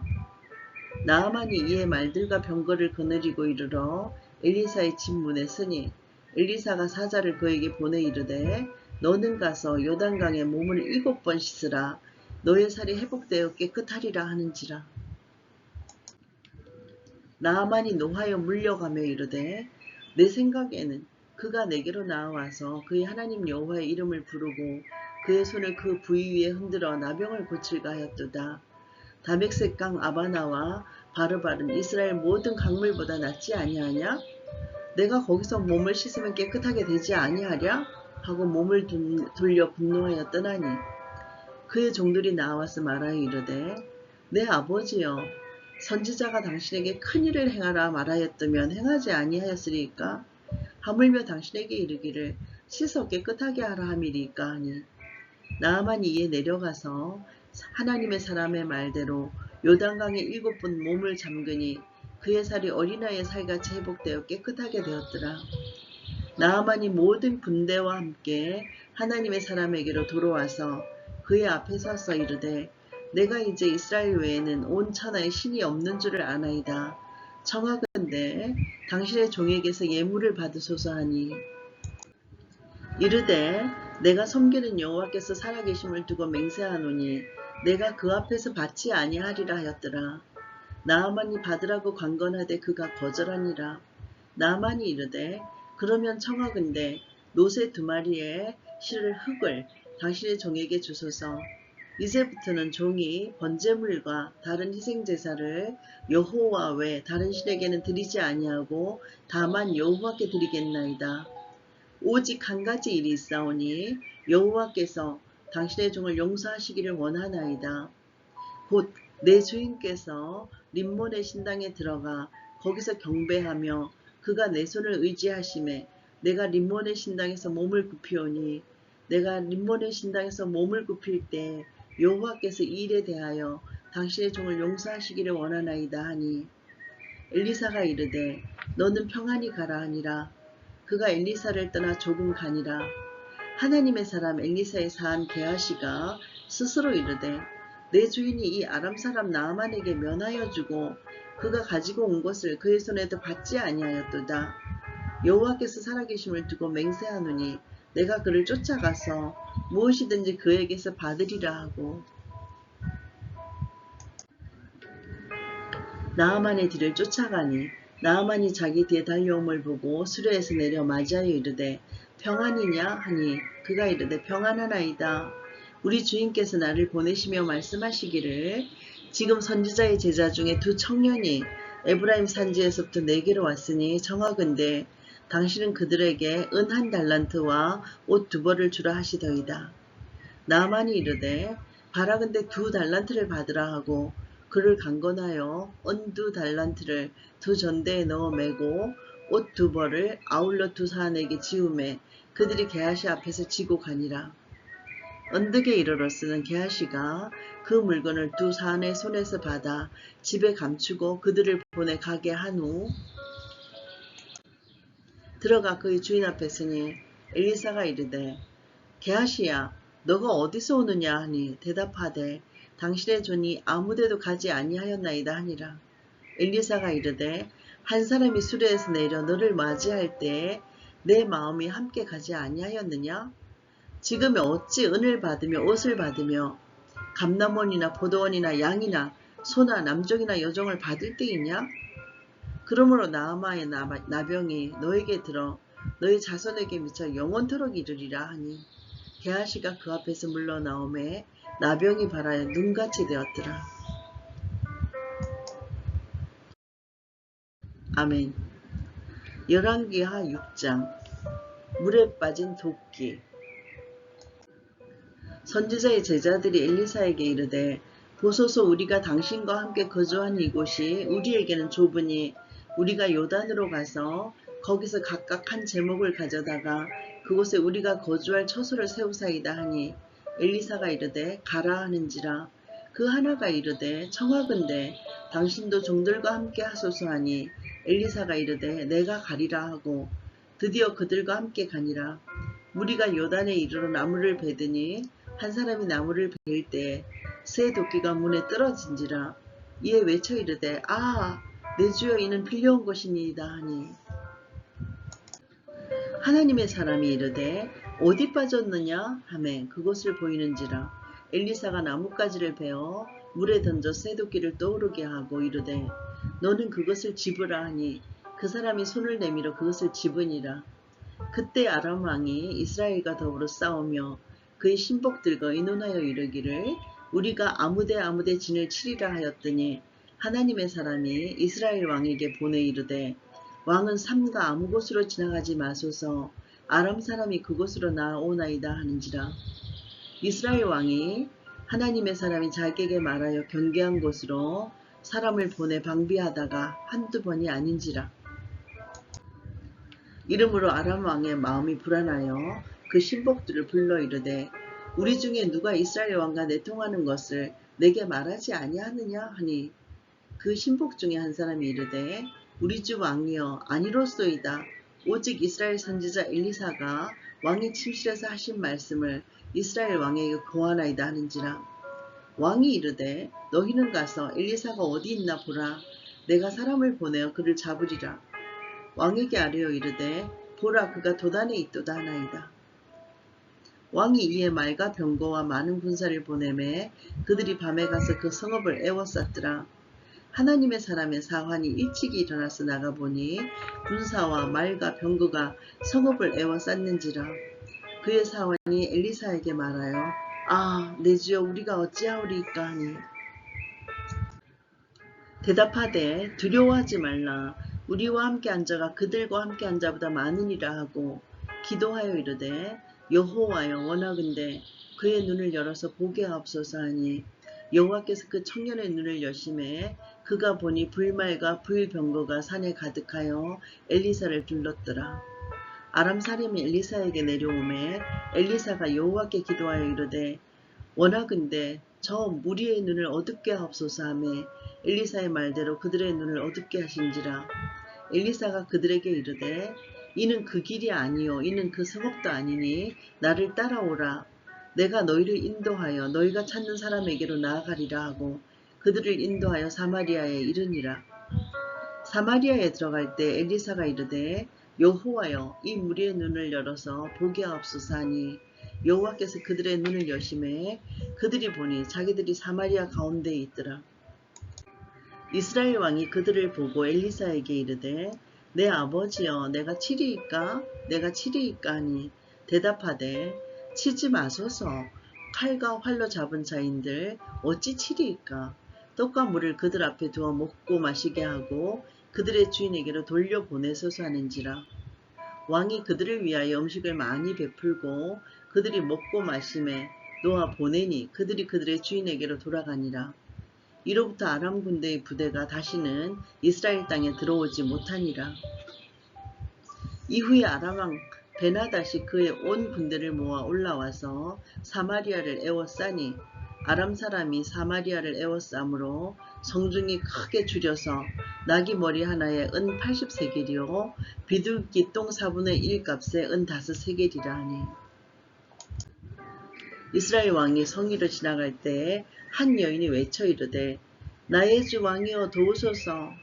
나아만이 이에 말들과 병거를 거느리고 이르러 엘리사의 집 문에 서니 엘리사가 사자를 그에게 보내 이르되 너는 가서 요단강에 몸을 7번 씻으라. 너의 살이 회복되어 깨끗하리라 하는지라. 나아만이 노하여 물려가며 이르되 내 생각에는 그가 내게로 나와서 그의 하나님 여호와의 이름을 부르고 그의 손을 그 부위 위에 흔들어 나병을 고칠까 하였도다. 다맥색강 아바나와 바르바른 이스라엘 모든 강물보다 낫지 아니하냐? 내가 거기서 몸을 씻으면 깨끗하게 되지 아니하랴? 하고 몸을 돌려 분노하여 떠나니 그의 종들이 나와서 말하여 이르되 내 아버지여 선지자가 당신에게 큰 일을 행하라 말하였다면 행하지 아니하였으리까? 하물며 당신에게 이르기를 씻어 깨끗하게 하라 함이리까 하니 나아만이 이에 내려가서 하나님의 사람의 말대로 요단강에 7번 몸을 잠그니 그의 살이 어린아이의 살같이 회복되어 깨끗하게 되었더라. 나아만이 모든 군대와 함께 하나님의 사람에게로 돌아와서 그의 앞에 서서 이르되 내가 이제 이스라엘 외에는 온 천하에 신이 없는 줄을 아나이다. 청하건대 당신의 종에게서 예물을 받으소서 하니 이르되 내가 섬기는 여호와께서 살아계심을 두고 맹세하노니 내가 그 앞에서 받지 아니하리라 하였더라. 나아만이 받으라고 관건하되 그가 거절하니라. 나아만이 이르되 그러면 청하건대 노새 2마리에 실을 흙을 당신의 종에게 주소서. 이제부터는 종이 번제물과 다른 희생제사를 여호와 외 다른 신에게는 드리지 아니하고 다만 여호와께 드리겠나이다. 오직 한 가지 일이 있사오니 여호와께서 당신의 종을 용서하시기를 원하나이다. 곧 내 주인께서 림몬의 신당에 들어가 거기서 경배하며 그가 내 손을 의지하심에 내가 림몬의 신당에서 몸을 굽히오니 내가 림몬의 신당에서 몸을 굽힐 때 여호와께서 이 일에 대하여 당신의 종을 용서하시기를 원하나이다 하니 엘리사가 이르되 너는 평안히 가라 하니라. 그가 엘리사를 떠나 조금 가니라. 하나님의 사람 엘리사의 사한 게하시가 스스로 이르되 내 주인이 이 아람 사람 나아만에게 면하여 주고 그가 가지고 온 것을 그의 손에도 받지 아니하였도다. 여호와께서 살아계심을 두고 맹세하노니 내가 그를 쫓아가서 무엇이든지 그에게서 받으리라 하고 나아만의 뒤를 쫓아가니 나아만이 자기 뒤에 달려옴을 보고 수레에서 내려 맞이하여 이르되 평안이냐 하니 그가 이르되 평안하나이다. 우리 주인께서 나를 보내시며 말씀하시기를 지금 선지자의 제자 중에 2 청년이 에브라임 산지에서부터 내게로 왔으니 청하건대 당신은 그들에게 은 1달란트와 옷 2벌을 주라 하시더이다. 나아만이 이르되 바라건대 2달란트를 받으라 하고 그를 강건하여 은 2달란트를 2 전대에 넣어 매고 옷 2벌을 아울러 2 사안에게 지우매 그들이 게하시 앞에서 지고 가니라. 언덕에 이르렀으는 게하시가 그 물건을 2 사안의 손에서 받아 집에 감추고 그들을 보내 가게 한 후 들어가 그의 주인 앞에 서니 엘리사가 이르되 게하시야 너가 어디서 오느냐 하니 대답하되 당신의 종이 아무데도 가지 아니하였나이다 하니라. 엘리사가 이르되 한 사람이 수레에서 내려 너를 맞이할 때에 내 마음이 함께 가지 아니하였느냐? 지금 어찌 은을 받으며 옷을 받으며 감남원이나 포도원이나 양이나 소나 남종이나 여종을 받을 때이냐? 그러므로 나아만의 나병이 너에게 들어 너희 자손에게 미쳐 영원토록 이르리라 하니 게하시가 그 앞에서 물러나오매 나병이 발하여 눈같이 되었더라. 아멘. 열왕기하 6장 물에 빠진 도끼. 선지자의 제자들이 엘리사에게 이르되 보소서 우리가 당신과 함께 거주한 이곳이 우리에게는 좁으니 우리가 요단으로 가서 거기서 각각 한 제목을 가져다가 그곳에 우리가 거주할 처소를 세우사이다 하니 엘리사가 이르되 가라 하는지라. 그 하나가 이르되 청하건대 당신도 종들과 함께 하소서 하니 엘리사가 이르되 내가 가리라 하고 드디어 그들과 함께 가니라. 무리가 요단에 이르러 나무를 베더니 한 사람이 나무를 베일 때에 새 도끼가 문에 떨어진지라. 이에 외쳐 이르되 내 주여 이는 빌려온 것이니이다 하니 하나님의 사람이 이르되 어디 빠졌느냐 하매 그곳을 보이는지라. 엘리사가 나뭇가지를 베어 물에 던져 새 도끼를 떠오르게 하고 이르되 너는 그것을 집으라 하니 그 사람이 손을 내밀어 그것을 집으니라. 그때 아람 왕이 이스라엘과 더불어 싸우며 그의 신복들과 의논하여 이르기를 우리가 아무데 진을 치리라 하였더니 하나님의 사람이 이스라엘 왕에게 보내 이르되 왕은 삼가 아무 곳으로 지나가지 마소서 아람 사람이 그곳으로 나아오나이다 하는지라. 이스라엘 왕이 하나님의 사람이 자기에게 말하여 경계한 곳으로 사람을 보내 방비하다가 한두 번이 아닌지라. 이러므로 아람 왕의 마음이 불안하여 그 신복들을 불러 이르되 우리 중에 누가 이스라엘 왕과 내통하는 것을 내게 말하지 아니하느냐 하니 그 신복 중에 한 사람이 이르되 우리 주 왕이여 아니로소이다. 오직 이스라엘 선지자 엘리사가 왕의 침실에서 하신 말씀을 이스라엘 왕에게 고하나이다 하는지라. 왕이 이르되 너희는 가서 엘리사가 어디 있나 보라. 내가 사람을 보내어 그를 잡으리라. 왕에게 아뢰어 이르되 보라 그가 도단에 있도다 하나이다. 왕이 이에 말과 병거와 많은 군사를 보내매 그들이 밤에 가서 그 성읍을 에워쌌더라. 하나님의 사람의 사환이 일찍이 일어나서 나가보니 군사와 말과 병거가 성읍을 에워쌌는지라. 그의 사환이 엘리사에게 말하여 내 주여 우리가 어찌하오리이까 하니 대답하되 두려워하지 말라. 우리와 함께 한 자가 그들과 함께 한 자보다 많으니라 하고 기도하여 이르되 여호와여 원하건대 그의 눈을 열어서 보게 하옵소서 하니 여호와께서 그 청년의 눈을 여심해 그가 보니 불말과 불병거가 산에 가득하여 엘리사를 둘렀더라. 아람 사람이 엘리사에게 내려오매 엘리사가 여호와께 기도하여 이르되 원하건대 저 무리의 눈을 어둡게 하옵소서 하매 엘리사의 말대로 그들의 눈을 어둡게 하신지라. 엘리사가 그들에게 이르되 이는 그 길이 아니요 이는 그 성읍도 아니니 나를 따라오라. 내가 너희를 인도하여 너희가 찾는 사람에게로 나아가리라 하고 그들을 인도하여 사마리아에 이르니라. 사마리아에 들어갈 때 엘리사가 이르되 여호와여 이 무리의 눈을 열어서 보게 하옵소서 하니 여호와께서 그들의 눈을 여심해 그들이 보니 자기들이 사마리아 가운데에 있더라. 이스라엘 왕이 그들을 보고 엘리사에게 이르되 내 아버지여 내가 치리이까 내가 치리이까 하니 대답하되 치지 마소서 칼과 활로 잡은 자인들 어찌 치리이까. 떡과 물을 그들 앞에 두어 먹고 마시게 하고 그들의 주인에게로 돌려보내소서 하는지라. 왕이 그들을 위하여 음식을 많이 베풀고 그들이 먹고 마심에 놓아 보내니 그들이 그들의 주인에게로 돌아가니라. 이로부터 아람 군대의 부대가 다시는 이스라엘 땅에 들어오지 못하니라. 이후에 아람 왕 베나닷이 그의 온 군대를 모아 올라와서 사마리아를 에워싸니 아람 사람이 사마리아를 에워싸므로 성중이 크게 줄여서 나귀 머리 하나에 은 80세겔이요 비둘기 똥 4분의 1 값에 은 5세겔이라 하니 이스라엘 왕이 성위로 지나갈 때에 한 여인이 외쳐 이르되 나의 주 왕이여 도우소서.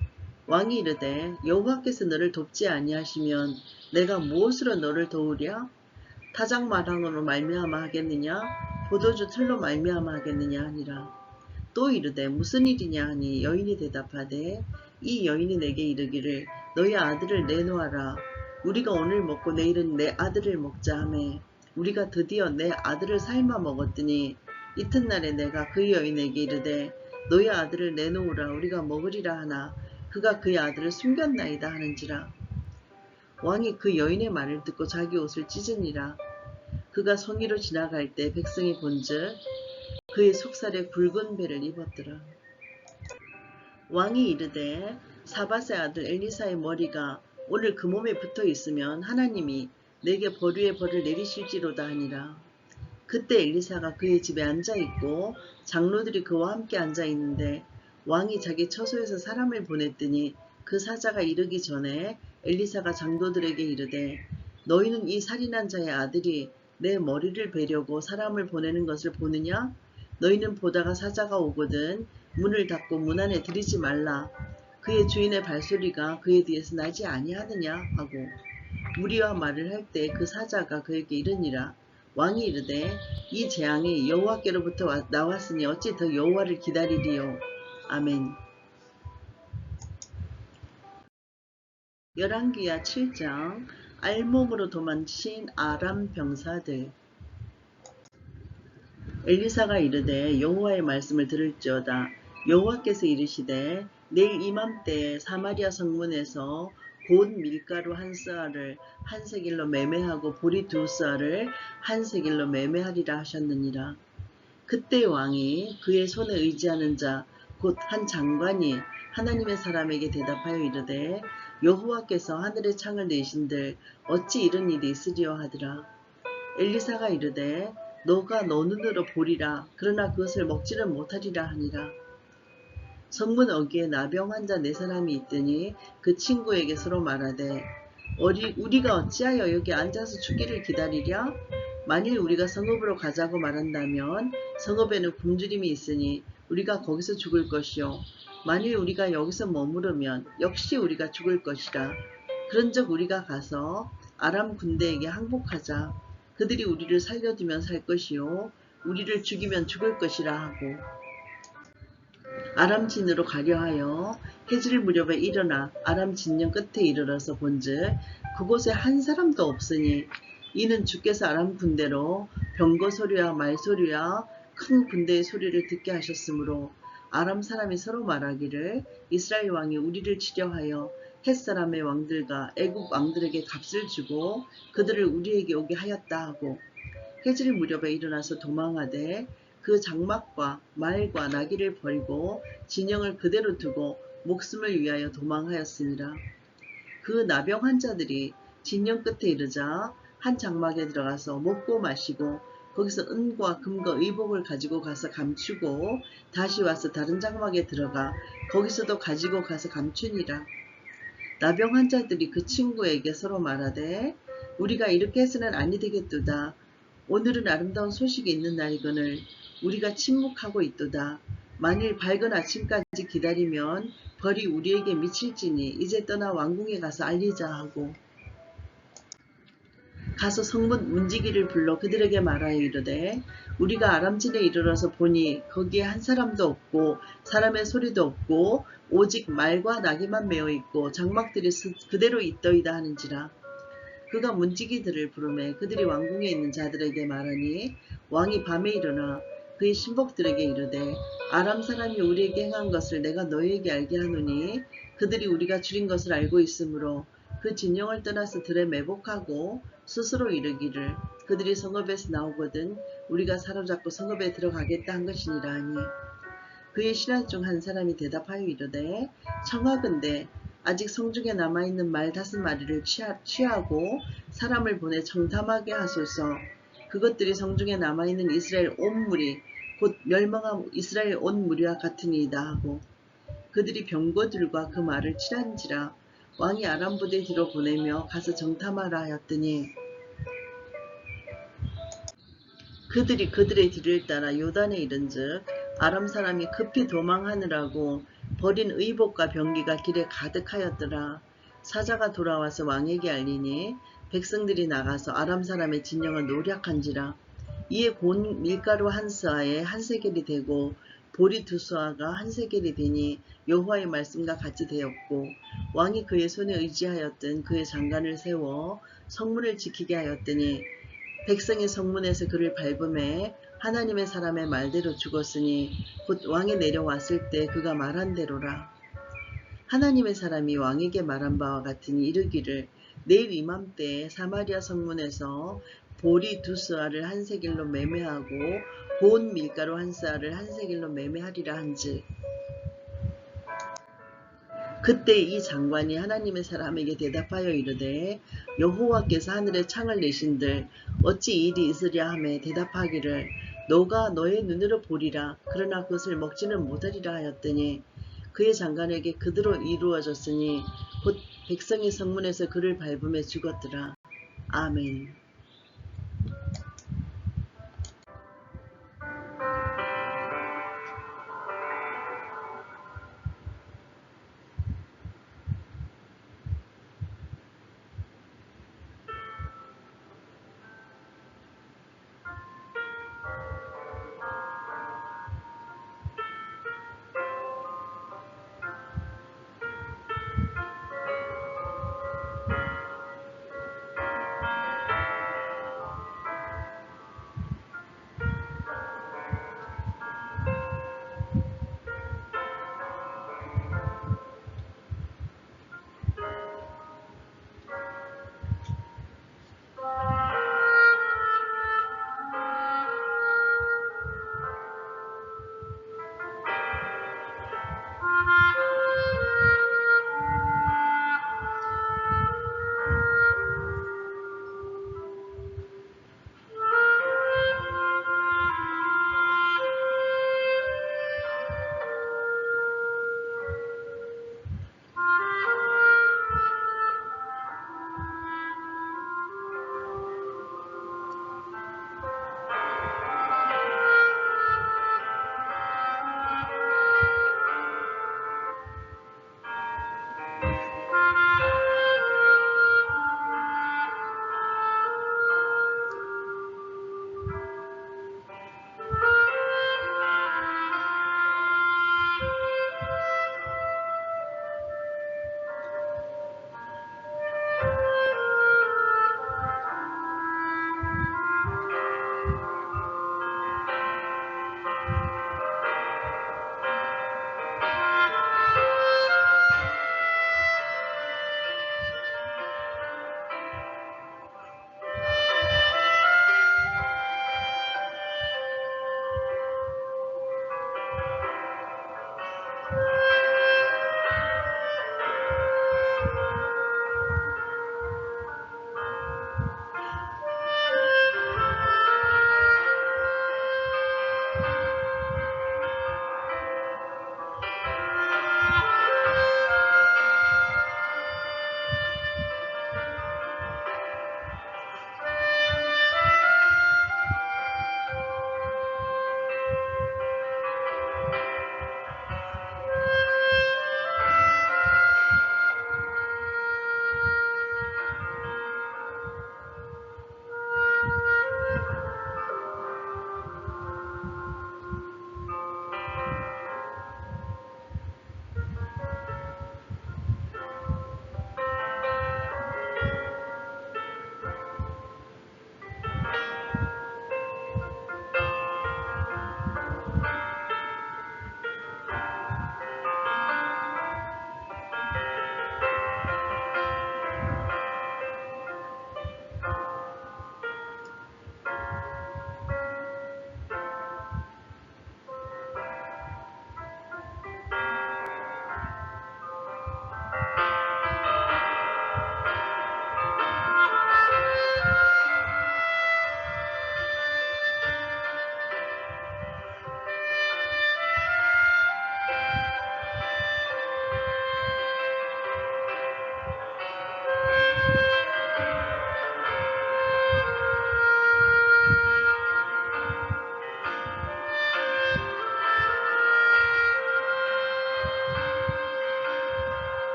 왕이 이르되 여호와께서 너를 돕지 아니하시면 내가 무엇으로 너를 도우랴? 타작 마당으로 말미암아 하겠느냐? 포도주 틀로 말미암아 하겠느냐 하니라. 또 이르되 무슨 일이냐 하니 여인이 대답하되 이 여인이 내게 이르기를 너희 아들을 내놓아라. 우리가 오늘 먹고 내일은 내 아들을 먹자 하매 우리가 드디어 내 아들을 삶아 먹었더니 이튿날에 내가 그 여인에게 이르되 너희 아들을 내놓으라 우리가 먹으리라 하나 그가 그의 아들을 숨겼나이다 하는지라. 왕이 그 여인의 말을 듣고 자기 옷을 찢으니라. 그가 성위로 지나갈 때 백성이 본즉 그의 속살에 굵은 배를 입었더라. 왕이 이르되 사밧의 아들 엘리사의 머리가 오늘 그 몸에 붙어 있으면 하나님이 내게 벌 위에 벌을 내리실지로다 하니라. 그때 엘리사가 그의 집에 앉아있고 장로들이 그와 함께 앉아있는데 왕이 자기 처소에서 사람을 보냈더니 그 사자가 이르기 전에 엘리사가 장로들에게 이르되 너희는 이 살인한 자의 아들이 내 머리를 베려고 사람을 보내는 것을 보느냐? 너희는 보다가 사자가 오거든 문을 닫고 문 안에 들이지 말라. 그의 주인의 발소리가 그의 뒤에서 나지 아니하느냐 하고 무리와 말을 할 때 그 사자가 그에게 이르니라. 왕이 이르되 이 재앙이 여호와께로부터 나왔으니 어찌 더 여호와를 기다리리요. 아멘. 열왕기하 7장 알몸으로 도망친 아람 병사들. 엘리사가 이르되 여호와의 말씀을 들을지어다. 여호와께서 이르시되 내일 이맘때에 사마리아 성문에서 곧 밀가루 한 스아를 한 세겔로 매매하고 보리 두 스아를 한 세겔로 매매하리라 하셨느니라. 그때 왕이 그의 손에 의지하는 자 곧 한 장관이 하나님의 사람에게 대답하여 이르되 여호와께서 하늘의 창을 내신들 어찌 이런 일이 있으리요 하더라. 엘리사가 이르되 너가 너 눈으로 보리라 그러나 그것을 먹지는 못하리라 하니라. 성문 어귀에 나병 환자 네 사람이 있더니 그 친구에게 서로 말하되 우리가 어찌하여 여기 앉아서 죽기를 기다리랴? 만일 우리가 성읍으로 가자고 말한다면 성읍에는 굶주림이 있으니 우리가 거기서 죽을 것이요 만일 우리가 여기서 머무르면 역시 우리가 죽을 것이라. 그런즉 우리가 가서 아람 군대에게 항복하자. 그들이 우리를 살려두면 살 것이요 우리를 죽이면 죽을 것이라 하고 아람 진으로 가려 하여 해질 무렵에 일어나 아람 진영 끝에 이르러서 본즉 그곳에 한 사람도 없으니 이는 주께서 아람 군대로 병거 소리와 말 소리와 큰 군대의 소리를 듣게 하셨으므로 아람 사람이 서로 말하기를 이스라엘 왕이 우리를 치려 하여 헷 사람의 왕들과 애국 왕들에게 값을 주고 그들을 우리에게 오게 하였다 하고 해질 무렵에 일어나서 도망하되 그 장막과 말과 나귀를 버리고 진영을 그대로 두고 목숨을 위하여 도망하였으니라. 그 나병 환자들이 진영 끝에 이르자 한 장막에 들어가서 먹고 마시고 거기서 은과 금과 의복을 가지고 가서 감추고 다시 와서 다른 장막에 들어가 거기서도 가지고 가서 감추니라. 나병 환자들이 그 친구에게 서로 말하되 우리가 이렇게 해서는 아니 되겠도다. 오늘은 아름다운 소식이 있는 날이거늘 우리가 침묵하고 있도다. 만일 밝은 아침까지 기다리면 벌이 우리에게 미칠지니 이제 떠나 왕궁에 가서 알리자 하고 가서 성문 문지기를 불러 그들에게 말하여 이르되 우리가 아람진에 이르러서 보니 거기에 한 사람도 없고 사람의 소리도 없고 오직 말과 나귀만 메어 있고 장막들이 그대로 있더이다 하는지라. 그가 문지기들을 부르매 그들이 왕궁에 있는 자들에게 말하니 왕이 밤에 일어나 그의 신복들에게 이르되 아람 사람이 우리에게 행한 것을 내가 너희에게 알게 하노니 그들이 우리가 줄인 것을 알고 있으므로 그 진영을 떠나서 들에 매복하고 스스로 이르기를 그들이 성읍에서 나오거든 우리가 사로잡고 성읍에 들어가겠다 한 것이니라 하니 그의 신하 중 한 사람이 대답하여 이르되 청하건대 아직 성중에 남아있는 말 5마리를 취하고 사람을 보내 청탐하게 하소서. 그것들이 성중에 남아있는 이스라엘 온 무리 곧 멸망한 이스라엘 온 무리와 같으니이다 하고 그들이 병거들과 그 말을 칠한지라. 왕이 아람 부대 뒤로 보내며 가서 정탐하라 하였더니 그들이 그들의 뒤를 따라 요단에 이른즉 아람 사람이 급히 도망하느라고 버린 의복과 병기가 길에 가득하였더라. 사자가 돌아와서 왕에게 알리니 백성들이 나가서 아람 사람의 진영을 노략한지라. 이에 곤 밀가루 한 스아에 한 세겔이 되고 보리 두 스아가 한 세겔이 되니 여호와의 말씀과 같이 되었고 왕이 그의 손에 의지하였던 그의 장관을 세워 성문을 지키게 하였더니 백성이 성문에서 그를 밟음에 하나님의 사람의 말대로 죽었으니 곧 왕이 내려왔을 때 그가 말한 대로라. 하나님의 사람이 왕에게 말한 바와 같으니 이르기를 내일 이맘때에 사마리아 성문에서 보리 2스아를 한 세겔로 매매하고 본 밀가루 한 스아를 한 세겔로 매매하리라 한즉 그때 이 장관이 하나님의 사람에게 대답하여 이르되 여호와께서 하늘에 창을 내신들 어찌 이 일이 있으랴 하매 대답하기를 너가 너의 눈으로 보리라 그러나 그것을 먹지는 못하리라 하였더니 그의 장관에게 그대로 이루어졌으니 곧 백성이 성문에서 그를 밟음에 죽었더라. 아멘.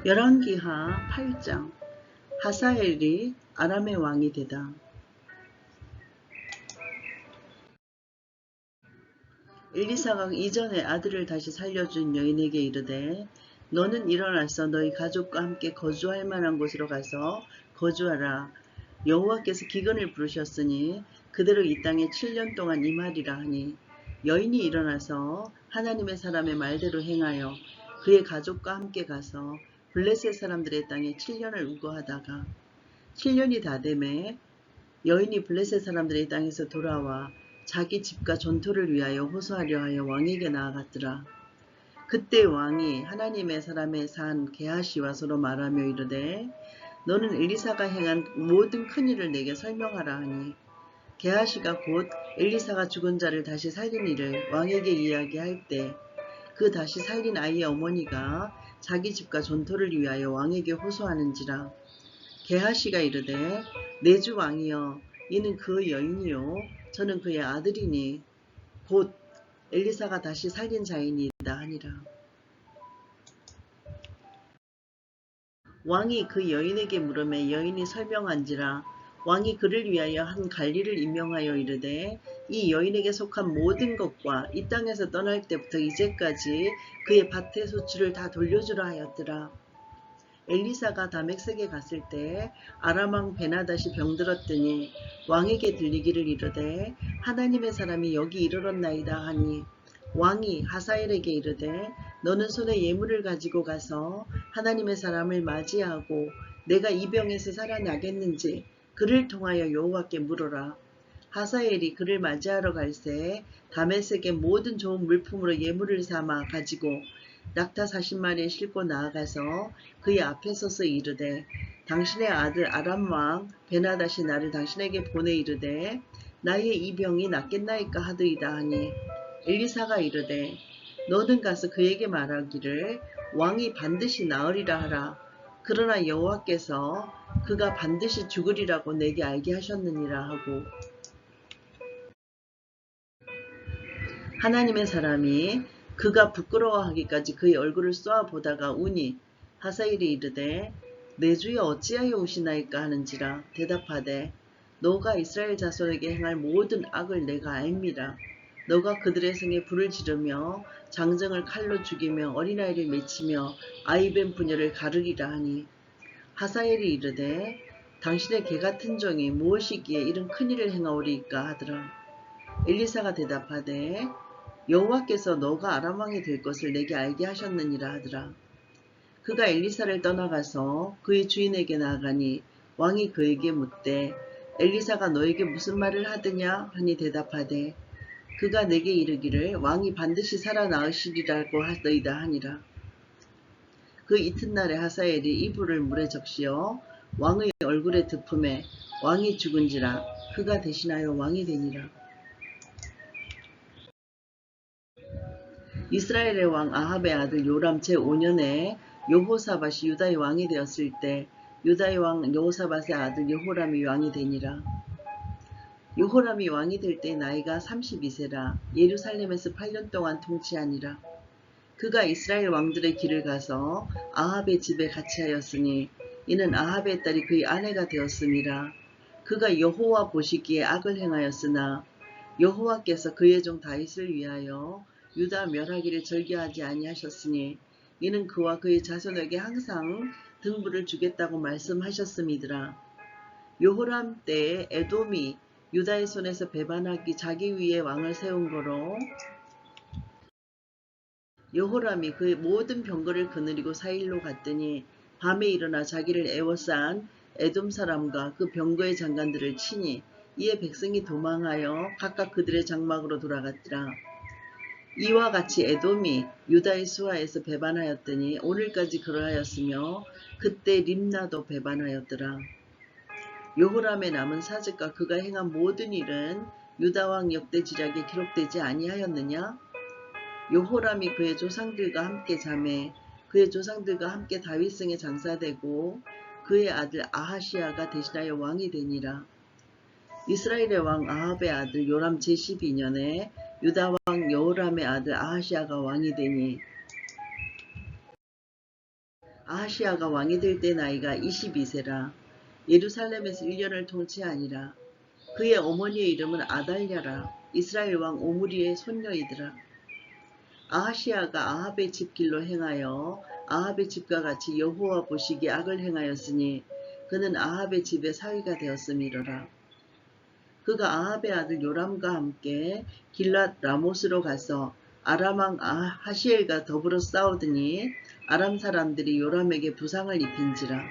열왕기하 8장. 하사엘이 아람의 왕이 되다. 엘리사가 이전에 아들을 다시 살려준 여인에게 이르되 너는 일어나서 너희 가족과 함께 거주할 만한 곳으로 가서 거주하라. 여호와께서 기근을 부르셨으니 그대로 이 땅에 7년 동안 임하리라 하니 여인이 일어나서 하나님의 사람의 말대로 행하여 그의 가족과 함께 가서 블레셋 사람들의 땅에 7년을 우거하다가 7년이 다 되매 여인이 블레셋 사람들의 땅에서 돌아와 자기 집과 전토를 위하여 호소하려 하여 왕에게 나아갔더라. 그때 왕이 하나님의 사람의 산 게하시와 서로 말하며 이르되 너는 엘리사가 행한 모든 큰일을 내게 설명하라 하니 게하시가 곧 엘리사가 죽은 자를 다시 살린 일을 왕에게 이야기할 때 그 다시 살린 아이의 어머니가 자기 집과 전토를 위하여 왕에게 호소하는지라. 게하시가 이르되 내 주 왕이여 이는 그 여인이요 저는 그의 아들이니 곧 엘리사가 다시 살린 자이니이다 하니라. 왕이 그 여인에게 물으매 여인이 설명한지라. 왕이 그를 위하여 한 관리를 임명하여 이르되 이 여인에게 속한 모든 것과 이 땅에서 떠날 때부터 이제까지 그의 밭의 소출을 다 돌려주라 하였더라. 엘리사가 다메섹에 갔을 때 아람 왕 베나닷이 병들었더니 왕에게 들리기를 이르되 하나님의 사람이 여기 이르렀나이다 하니 왕이 하사엘에게 이르되 너는 손에 예물을 가지고 가서 하나님의 사람을 맞이하고 내가 이 병에서 살아나겠는지 그를 통하여 여호와께 물어라. 하사엘이 그를 맞이하러 갈새 다메섹의 모든 좋은 물품으로 예물을 삼아 가지고 낙타 40마리에 싣고 나아가서 그의 앞에 서서 이르되 당신의 아들 아람 왕 베나닷이 나를 당신에게 보내 이르되 나의 이 병이 낫겠나이까 하더이다 하니 엘리사가 이르되 너는 가서 그에게 말하기를 왕이 반드시 나으리라 하라. 그러나 여호와께서 그가 반드시 죽으리라고 내게 알게 하셨느니라 하고 하나님의 사람이 그가 부끄러워하기까지 그의 얼굴을 쏘아보다가 우니 하사엘이 이르되 내 주여 어찌하여 우시나이까 하는지라. 대답하되 너가 이스라엘 자손에게 행할 모든 악을 내가 알미라. 너가 그들의 성에 불을 지르며 장정을 칼로 죽이며 어린아이를 맺히며 아이벤 부녀를 가르리라 하니 하사엘이 이르되 당신의 개같은 종이 무엇이기에 이런 큰일을 행하오리이까 하더라. 엘리사가 대답하되 여호와께서 너가 아람 왕이 될 것을 내게 알게 하셨느니라 하더라. 그가 엘리사를 떠나가서 그의 주인에게 나아가니 왕이 그에게 묻되 엘리사가 너에게 무슨 말을 하더냐 하니 대답하되 그가 내게 이르기를 왕이 반드시 살아나으시리라고 하더이다 하니라. 그 이튿날에 하사엘이 이불을 물에 적시어 왕의 얼굴에 덮음에 왕이 죽은지라. 그가 대신하여 왕이 되니라. 이스라엘의 왕 아합의 아들 요람 제5년에 여호사밧이 유다의 왕이 되었을 때 유다의 왕 여호사밧의 아들 여호람이 왕이 되니라. 여호람이 왕이 될 때 나이가 32세라. 예루살렘에서 8년 동안 통치하니라. 그가 이스라엘 왕들의 길을 가서 아합의 집에 같이 하였으니 이는 아합의 딸이 그의 아내가 되었음이라. 그가 여호와 보시기에 악을 행하였으나 여호와께서 그의 종 다윗을 위하여 유다 멸하기를 절개하지 아니하셨으니 이는 그와 그의 자손에게 항상 등불을 주겠다고 말씀하셨음이더라. 여호람 때에 에돔이 유다의 손에서 배반하기 자기 위에 왕을 세운 거로 여호람이 그의 모든 병거를 거느리고 사일로 갔더니 밤에 일어나 자기를 애워싼 에돔 사람과 그 병거의 장관들을 치니 이에 백성이 도망하여 각각 그들의 장막으로 돌아갔더라. 이와 같이 에돔이 유다의 수하에서 배반하였더니 오늘까지 그러하였으며 그때 림나도 배반하였더라. 여호람의 남은 사직과 그가 행한 모든 일은 유다왕 역대지략에 기록되지 아니하였느냐? 여호람이 그의 조상들과 함께 자매 그의 조상들과 함께 다윗성에 장사되고 그의 아들 아하시아가 대신하여 왕이 되니라. 이스라엘의 왕 아합의 아들 요람 제12년에 유다 왕 여호람의 아들 아하시아가 왕이 되니 아하시아가 왕이 될 때 나이가 22세라. 예루살렘에서 1년을 통치하니라. 그의 어머니의 이름은 아달랴라. 이스라엘 왕 오므리의 손녀이더라. 아하시아가 아합의 집 길로 행하여 아합의 집과 같이 여호와 보시기에 악을 행하였으니 그는 아합의 집의 사위가 되었음이로라. 그가 아합의 아들 요람과 함께 길랏 라못으로 가서 아람 왕 하시엘과 더불어 싸우더니 아람 사람들이 요람에게 부상을 입힌지라.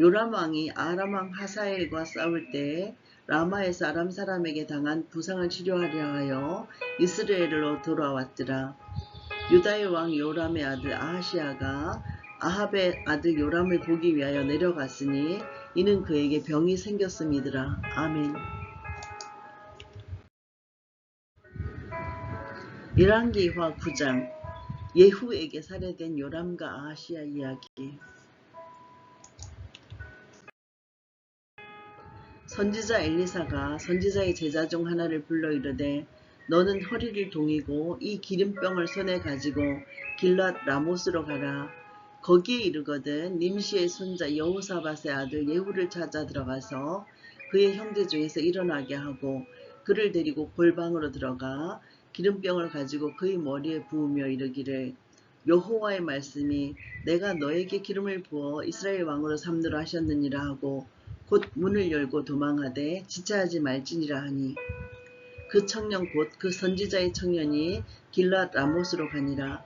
요람 왕이 아람 왕 하사엘과 싸울 때 라마에서 아람 사람에게 당한 부상을 치료하려 하여 이스라엘로 돌아왔더라. 유다의 왕 요람의 아들 아하시아가 아합의 아들 요람을 보기 위하여 내려갔으니 이는 그에게 병이 생겼음이더라. 아멘. 열왕기하 9장. 예후에게 살해된 요람과 아하시아 이야기. 선지자 엘리사가 선지자의 제자 중 하나를 불러 이르되 너는 허리를 동이고 이 기름병을 손에 가지고 길랏 라못으로 가라. 거기에 이르거든 님시의 손자 여호사밧의 아들 예후를 찾아 들어가서 그의 형제 중에서 일어나게 하고 그를 데리고 골방으로 들어가 기름병을 가지고 그의 머리에 부으며 이르기를 여호와의 말씀이 내가 너에게 기름을 부어 이스라엘 왕으로 삼노라 하셨느니라 하고 곧 문을 열고 도망하되 지체하지 말지니라 하니 그 청년 곧 그 선지자의 청년이 길랏 라못으로 가니라.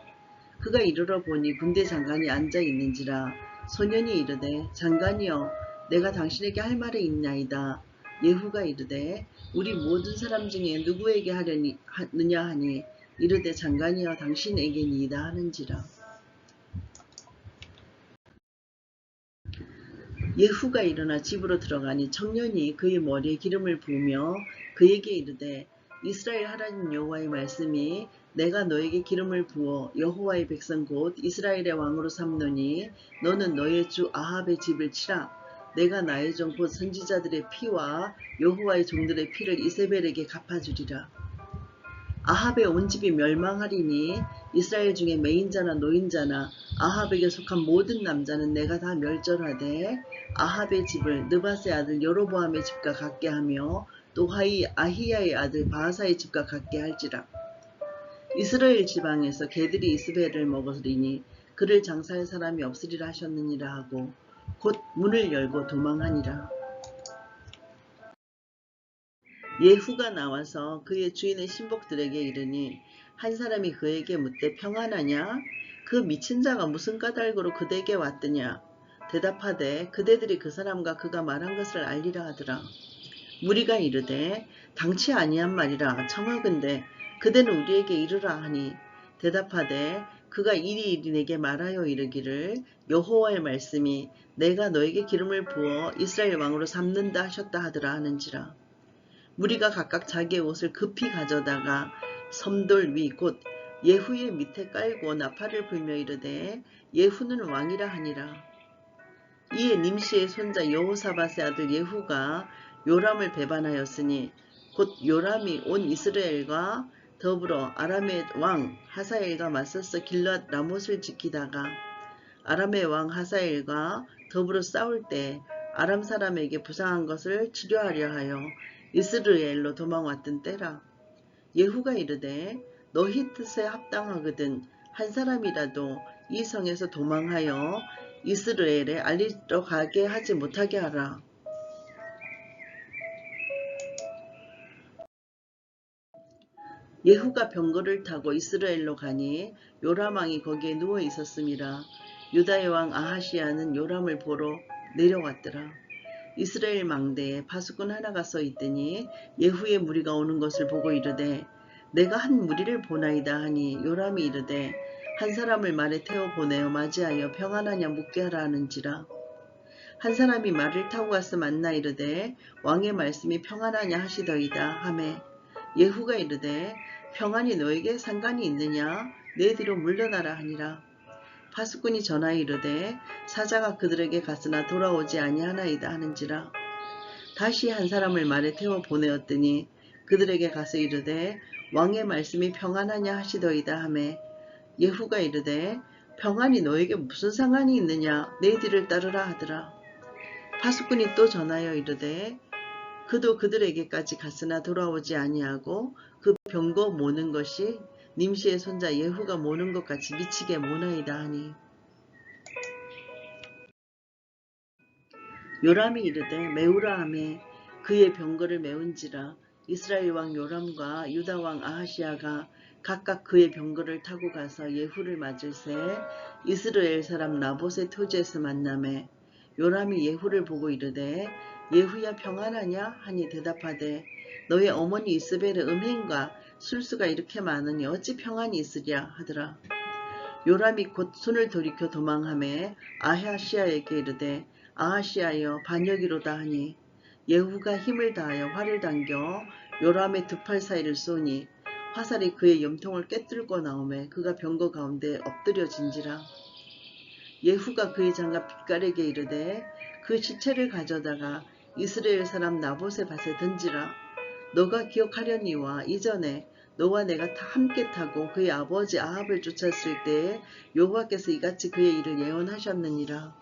그가 이르러 보니 군대 장관이 앉아 있는지라. 소년이 이르되 장관이여 내가 당신에게 할 말이 있나이다. 예후가 이르되 우리 모든 사람 중에 누구에게 하느냐 하니 이르되 장관이여 당신에게니이다 하는지라. 예후가 일어나 집으로 들어가니 청년이 그의 머리에 기름을 부으며 그에게 이르되 이스라엘 하나님 여호와의 말씀이 내가 너에게 기름을 부어 여호와의 백성 곧 이스라엘의 왕으로 삼노니 너는 너의 주 아합의 집을 치라. 내가 나의 종 곧 선지자들의 피와 여호와의 종들의 피를 이세벨에게 갚아주리라. 아합의 온 집이 멸망하리니 이스라엘 중에 매인자나 노인자나 아합에게 속한 모든 남자는 내가 다 멸절하되 아합의 집을 느밧의 아들 여로보암의 집과 같게 하며 또 아히야의 아들 바하사의 집과 같게 할지라. 이스라엘 지방에서 개들이 이스벨을 먹으리니 그를 장사할 사람이 없으리라 하셨느니라 하고 곧 문을 열고 도망하니라. 예후가 나와서 그의 주인의 신복들에게 이르니 한 사람이 그에게 묻되 평안하냐? 그 미친 자가 무슨 까닭으로 그대에게 왔더냐? 대답하되 그대들이 그 사람과 그가 말한 것을 알리라 하더라. 무리가 이르되 당치 아니한 말이라 청하건대 그대는 우리에게 이르라 하니 대답하되 그가 이리 내게 말하여 이르기를 여호와의 말씀이 내가 너에게 기름을 부어 이스라엘 왕으로 삼는다 하셨다 하더라 하는지라. 무리가 각각 자기의 옷을 급히 가져다가 섬돌 위 곧 예후의 밑에 깔고 나팔을 불며 이르되 예후는 왕이라 하니라. 이에 님시의 손자 여호사밧의 아들 예후가 요람을 배반하였으니 곧 요람이 온 이스라엘과 더불어 아람의 왕 하사엘과 맞서서 길랏 라못을 지키다가 아람의 왕 하사엘과 더불어 싸울 때 아람 사람에게 부상한 것을 치료하려 하여 이스라엘로 도망왔던 때라. 예후가 이르되 너희 뜻에 합당하거든 한 사람이라도 이 성에서 도망하여 이스라엘에 알리러 가게 하지 못하게 하라. 예후가 병거를 타고 이스라엘로 가니 요람 왕이 거기에 누워 있었음이라. 유다의 왕 아하시아는 요람을 보러 내려왔더라. 이스라엘 망대에 파수꾼 하나가 서 있더니 예후의 무리가 오는 것을 보고 이르되 내가 한 무리를 보나이다 하니 요람이 이르되 한 사람을 말에 태워 보내어 맞이하여 평안하냐 묻게 하라 하는지라. 한 사람이 말을 타고 가서 만나 이르되 왕의 말씀이 평안하냐 하시더이다 하매 예후가 이르되 평안이 너에게 상관이 있느냐 내 뒤로 물러나라 하니라. 파수꾼이 전하여 이르되 사자가 그들에게 갔으나 돌아오지 아니하나이다 하는지라. 다시 한 사람을 말에 태워 보내었더니 그들에게 가서 이르되 왕의 말씀이 평안하냐 하시더이다 하매 예후가 이르되 평안이 너에게 무슨 상관이 있느냐? 내 뒤를 따르라 하더라. 파수꾼이 또 전하여 이르되 그도 그들에게까지 갔으나 돌아오지 아니하고 그 병거 모는 것이 님시의 손자 예후가 모는 것 같이 미치게 모나이다 하니 요람이 이르되 메우라 하매 그의 병거를 메운지라. 이스라엘 왕 요람과 유다 왕 아하시아가 각각 그의 병거를 타고 가서 예후를 맞을새 이스라엘 사람 나봇의 토지에서 만나매 요람이 예후를 보고 이르되 예후야 평안하냐 하니 대답하되 너의 어머니 이스벨의 음행과 술수가 이렇게 많으니 어찌 평안이 있으랴 하더라. 요람이 곧 손을 돌이켜 도망하매 아하시아에게 이르되 아하시아여 반역이로다 하니 예후가 힘을 다하여 활을 당겨 요람의 두 팔 사이를 쏘니 화살이 그의 염통을 꿰뚫고 나오매 그가 병거 가운데 엎드려진지라. 예후가 그의 장갑 빛깔에게 이르되 그 시체를 가져다가 이스라엘 사람 나봇의 밭에 던지라. 너가 기억하려니와 이전에 너와 내가 함께 타고 그의 아버지 아합을 쫓았을 때에 여호와께서 이같이 그의 일을 예언하셨느니라.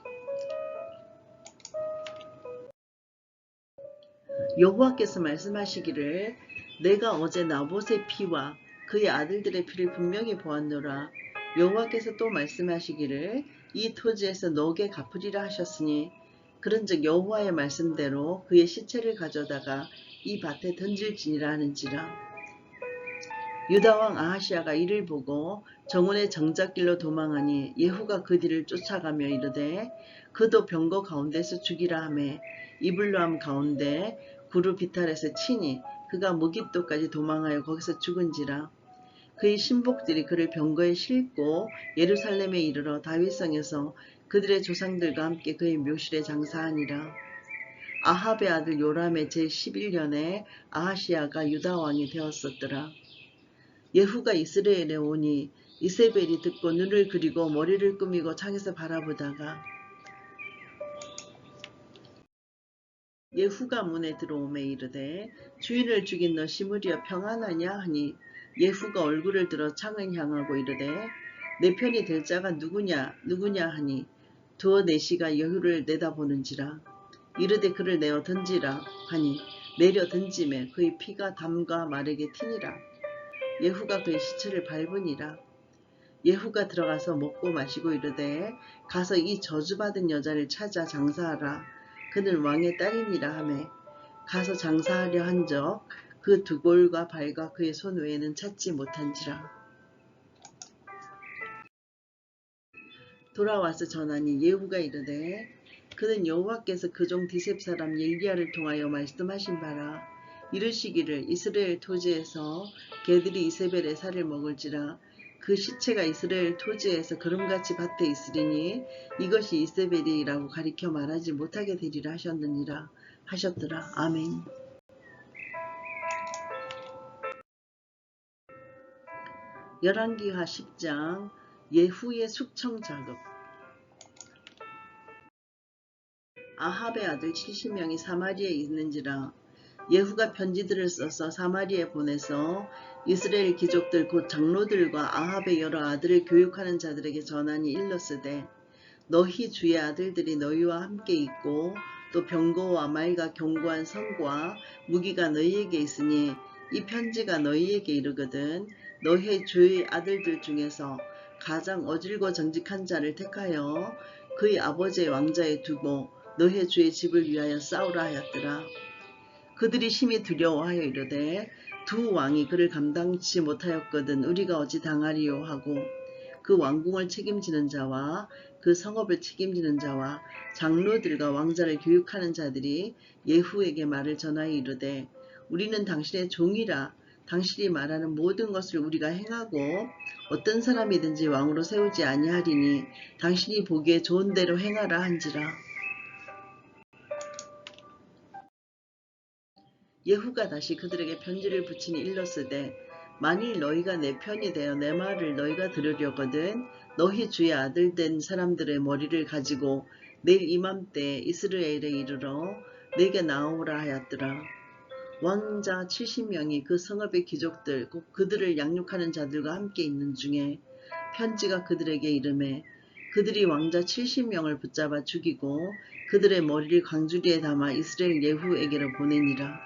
여호와께서 말씀하시기를 내가 어제 나봇의 피와 그의 아들들의 피를 분명히 보았노라. 여호와께서 또 말씀하시기를 이 토지에서 너게 갚으리라 하셨으니 그런즉 여호와의 말씀대로 그의 시체를 가져다가 이 밭에 던질지니라 하는지라. 유다왕 아하시아가 이를 보고 정원의 정작길로 도망하니 예후가 그 뒤를 쫓아가며 이르되 그도 병거 가운데서 죽이라 하매 이블람 가운데 구루 비탈에서 치니 그가 무깃도까지 도망하여 거기서 죽은지라. 그의 신복들이 그를 병거에 싣고 예루살렘에 이르러 다윗성에서 그들의 조상들과 함께 그의 묘실에 장사하니라. 아합의 아들 요람의 제11년에 아하시아가 유다왕이 되었었더라. 예후가 이스라엘에 오니 이세벨이 듣고 눈을 그리고 머리를 꾸미고 창에서 바라보다가 예후가 문에 들어오매 이르되 주인을 죽인 너 시므리여 평안하냐 하니 예후가 얼굴을 들어 창을 향하고 이르되 내 편이 될 자가 누구냐 하니 두어 내시가 예후를 내다보는지라. 이르되 그를 내어 던지라 하니 내려 던짐에 그의 피가 담과 마르게 튀니라. 예후가 그의 시체를 밟으니라. 예후가 들어가서 먹고 마시고 이르되 가서 이 저주받은 여자를 찾아 장사하라. 그는 왕의 딸이니라 하매 가서 장사하려 한적 그 두 골과 발과 그의 손 외에는 찾지 못한지라. 돌아와서 전하니 예후가 이르되 그는 여호와께서 그종 디셉 사람 엘리야를 통하여 말씀하신 바라. 이르시기를 이스라엘 토지에서 개들이 이세벨의 살을 먹을지라. 그 시체가 이스라엘 토지에서 그름같이 밭에 있으리니 이것이 이세벨이라고 가리켜 말하지 못하게 되리라 하셨더라. 아멘. 열왕기하 10장 예후의 숙청 작업. 아합의 아들 70명이 사마리아에 있는지라. 예후가 편지들을 써서 사마리아에 보내서 이스라엘 귀족들 곧 장로들과 아합의 여러 아들을 교육하는 자들에게 전하니 일렀으되 너희 주의 아들들이 너희와 함께 있고 또 병거와 말과 견고한 성과 무기가 너희에게 있으니 이 편지가 너희에게 이르거든 너희 주의 아들들 중에서 가장 어질고 정직한 자를 택하여 그의 아버지의 왕자에 두고 너희 주의 집을 위하여 싸우라 하였더라. 그들이 심히 두려워하여 이르되 두 왕이 그를 감당치 못하였거든 우리가 어찌 당하리요 하고 그 왕궁을 책임지는 자와 그 성읍을 책임지는 자와 장로들과 왕자를 교육하는 자들이 예후에게 말을 전하여 이르되 우리는 당신의 종이라. 당신이 말하는 모든 것을 우리가 행하고 어떤 사람이든지 왕으로 세우지 아니하리니 당신이 보기에 좋은 대로 행하라 한지라. 예후가 다시 그들에게 편지를 붙이니 일렀으되 만일 너희가 내 편이 되어 내 말을 너희가 들으려거든 너희 주의 아들 된 사람들의 머리를 가지고 내일 이맘때에 이스라엘에 이르러 내게 나오라 하였더라. 왕자 70명이 그 성읍의 귀족들 곧 그들을 양육하는 자들과 함께 있는 중에 편지가 그들에게 이르매 그들이 왕자 70명을 붙잡아 죽이고 그들의 머리를 광주리에 담아 이스라엘 예후에게로 보내니라.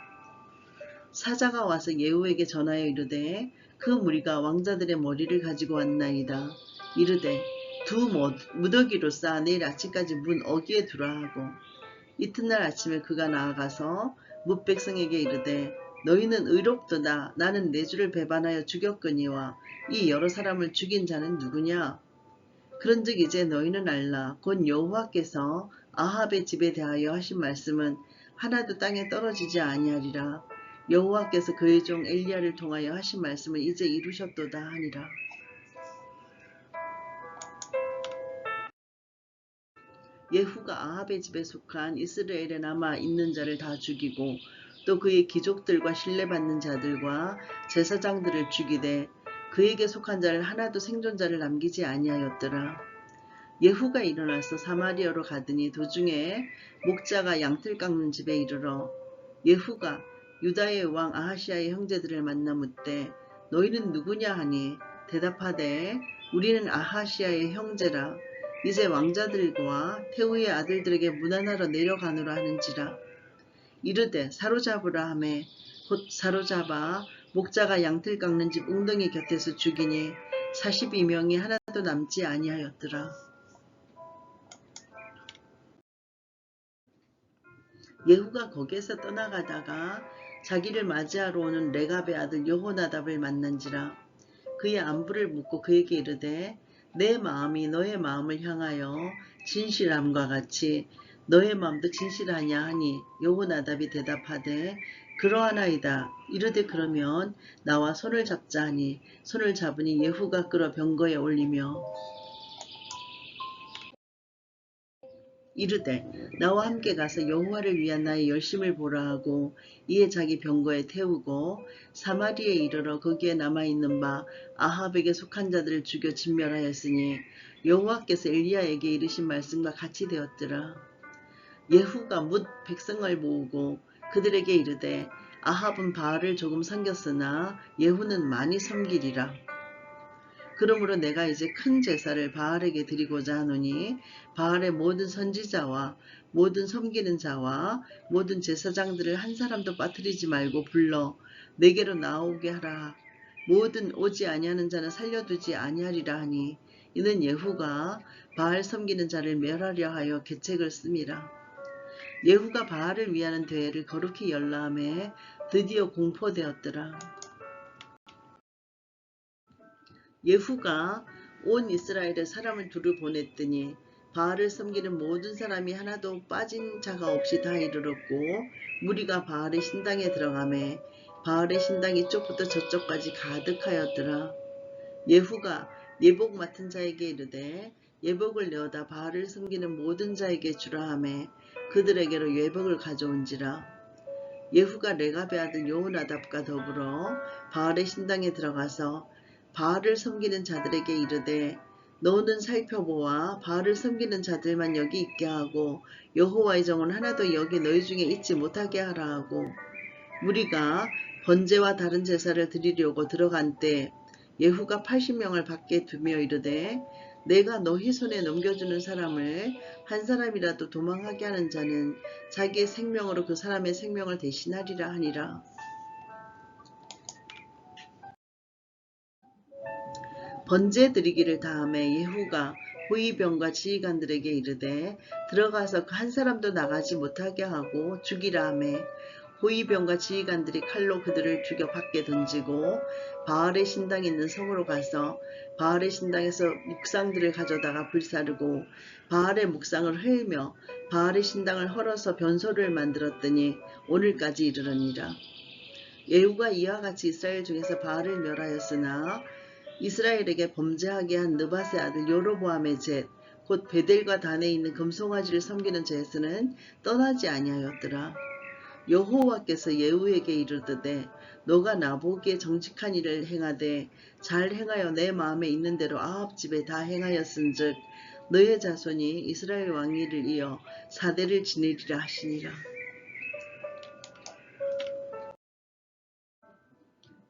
사자가 와서 예후에게 전하여 이르되 그 무리가 왕자들의 머리를 가지고 왔나이다. 이르되 두 무더기로 쌓아 내일 아침까지 문 어귀에 두라 하고 이튿날 아침에 그가 나아가서 뭇 백성에게 이르되 너희는 의롭도다. 나는 내 주를 배반하여 죽였거니와 이 여러 사람을 죽인 자는 누구냐? 그런즉 이제 너희는 알라. 곧 여호와께서 아합의 집에 대하여 하신 말씀은 하나도 땅에 떨어지지 아니하리라. 여호와께서 그의 종 엘리야를 통하여 하신 말씀을 이제 이루셨도다 하니라. 예후가 아합의 집에 속한 이스라엘에 남아 있는 자를 다 죽이고 또 그의 귀족들과 신뢰받는 자들과 제사장들을 죽이되 그에게 속한 자를 하나도 생존자를 남기지 아니하였더라. 예후가 일어나서 사마리아로 가더니 도중에 목자가 양틀 깎는 집에 이르러 예후가 유다의 왕 아하시아의 형제들을 만나 묻되 너희는 누구냐 하니 대답하되 우리는 아하시아의 형제라. 이제 왕자들과 태후의 아들들에게 문안하러 내려가노라 하는지라. 이르되 사로잡으라 하매 곧 사로잡아 목자가 양틀 깎는 집 웅덩이 곁에서 죽이니 42명이 하나도 남지 아니하였더라. 예후가 거기에서 떠나가다가 자기를 맞이하러 오는 레갑의 아들 여호나답을 만난지라. 그의 안부를 묻고 그에게 이르되 내 마음이 너의 마음을 향하여 진실함과 같이 너의 마음도 진실하냐 하니 여호나답이 대답하되 그러하나이다. 이르되 그러면 나와 손을 잡자 하니 손을 잡으니 예후가 끌어 병거에 올리며 이르되 나와 함께 가서 여호와를 위한 나의 열심을 보라 하고 이에 자기 병거에 태우고 사마리에 이르러 거기에 남아있는 바 아합에게 속한 자들을 죽여 진멸하였으니 여호와께서 엘리야에게 이르신 말씀과 같이 되었더라. 예후가 뭇 백성을 모으고 그들에게 이르되 아합은 바알을 조금 섬겼으나 예후는 많이 섬기리라. 그러므로 내가 이제 큰 제사를 바알에게 드리고자 하노니 바알의 모든 선지자와 모든 섬기는 자와 모든 제사장들을 한 사람도 빠뜨리지 말고 불러 내게로 나오게 하라. 모든 오지 아니하는 자는 살려두지 아니하리라 하니 이는 예후가 바알 섬기는 자를 멸하려 하여 계책을 씁니다. 예후가 바알을 위하는 대회를 거룩히 열라하매 드디어 공포되었더라. 예후가 온 이스라엘에 사람을 두루 보냈더니 바알을 섬기는 모든 사람이 하나도 빠진 자가 없이 다 이르렀고 무리가 바알의 신당에 들어가매 바알의 신당이 이쪽부터 저쪽까지 가득하였더라. 예후가 예복 맡은 자에게 이르되 예복을 내어다 바알을 섬기는 모든 자에게 주라 하매 그들에게로 예복을 가져온지라. 예후가 레갑의 아들 여호나답과 더불어 바알의 신당에 들어가서 바알을 섬기는 자들에게 이르되 너는 살펴보아 바알을 섬기는 자들만 여기 있게 하고 여호와의 정은 하나도 여기 너희 중에 있지 못하게 하라 하고 무리가 번제와 다른 제사를 드리려고 들어간 때 예후가 80명을 밖에 두며 이르되 내가 너희 손에 넘겨주는 사람을 한 사람이라도 도망하게 하는 자는 자기의 생명으로 그 사람의 생명을 대신하리라 하니라. 번제 드리기를 다음에 예후가 호위병과 지휘관들에게 이르되 들어가서 그 한 사람도 나가지 못하게 하고 죽이라 하매 호위병과 지휘관들이 칼로 그들을 죽여 밖에 던지고 바알의 신당에 있는 성으로 가서 바알의 신당에서 묵상들을 가져다가 불사르고 바알의 묵상을 헐며 바알의 신당을 헐어서 변소를 만들었더니 오늘까지 이르러니라. 예후가 이와 같이 이스라엘 중에서 바알을 멸하였으나 이스라엘에게 범죄하게 한 느밧의 아들 여로보암의 젯, 곧 베델과 단에 있는 금송아지를 섬기는 젯은 떠나지 아니하였더라. 여호와께서 예후에게 이르시되 너가 나보기에 정직한 일을 행하되 잘 행하여 내 마음에 있는 대로 아합 집에 다 행하였은즉 너의 자손이 이스라엘 왕위를 이어 4대를 지내리라 하시니라.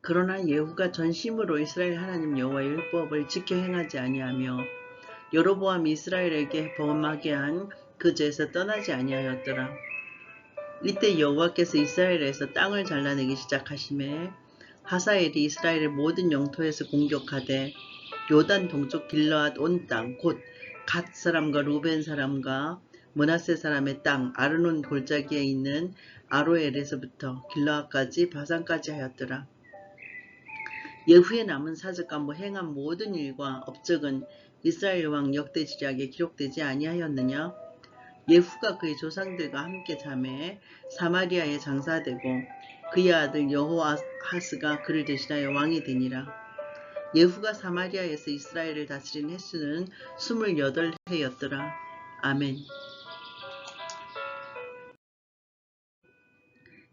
그러나 예후가 전심으로 이스라엘 하나님 여호와의 율법을 지켜 행하지 아니하며 여로보암이 이스라엘에게 범하게 한 그 죄에서 떠나지 아니하였더라. 이때 여호와께서 이스라엘에서 땅을 잘라내기 시작하심에 하사엘이 이스라엘의 모든 영토에서 공격하되 요단 동쪽 길르앗 온 땅 곧 갓 사람과 루벤 사람과 므낫세 사람의 땅 아르논 골짜기에 있는 아로엘에서부터 길르앗까지 바산까지 하였더라. 예후의 남은 사적과 행한 모든 일과 업적은 이스라엘 왕 역대지략에 기록되지 아니하였느냐? 예후가 그의 조상들과 함께 자매해 사마리아에 장사되고 그의 아들 여호아하스가 그를 대신하여 왕이 되니라. 예후가 사마리아에서 이스라엘을 다스린 횟수는 28해였더라. 아멘.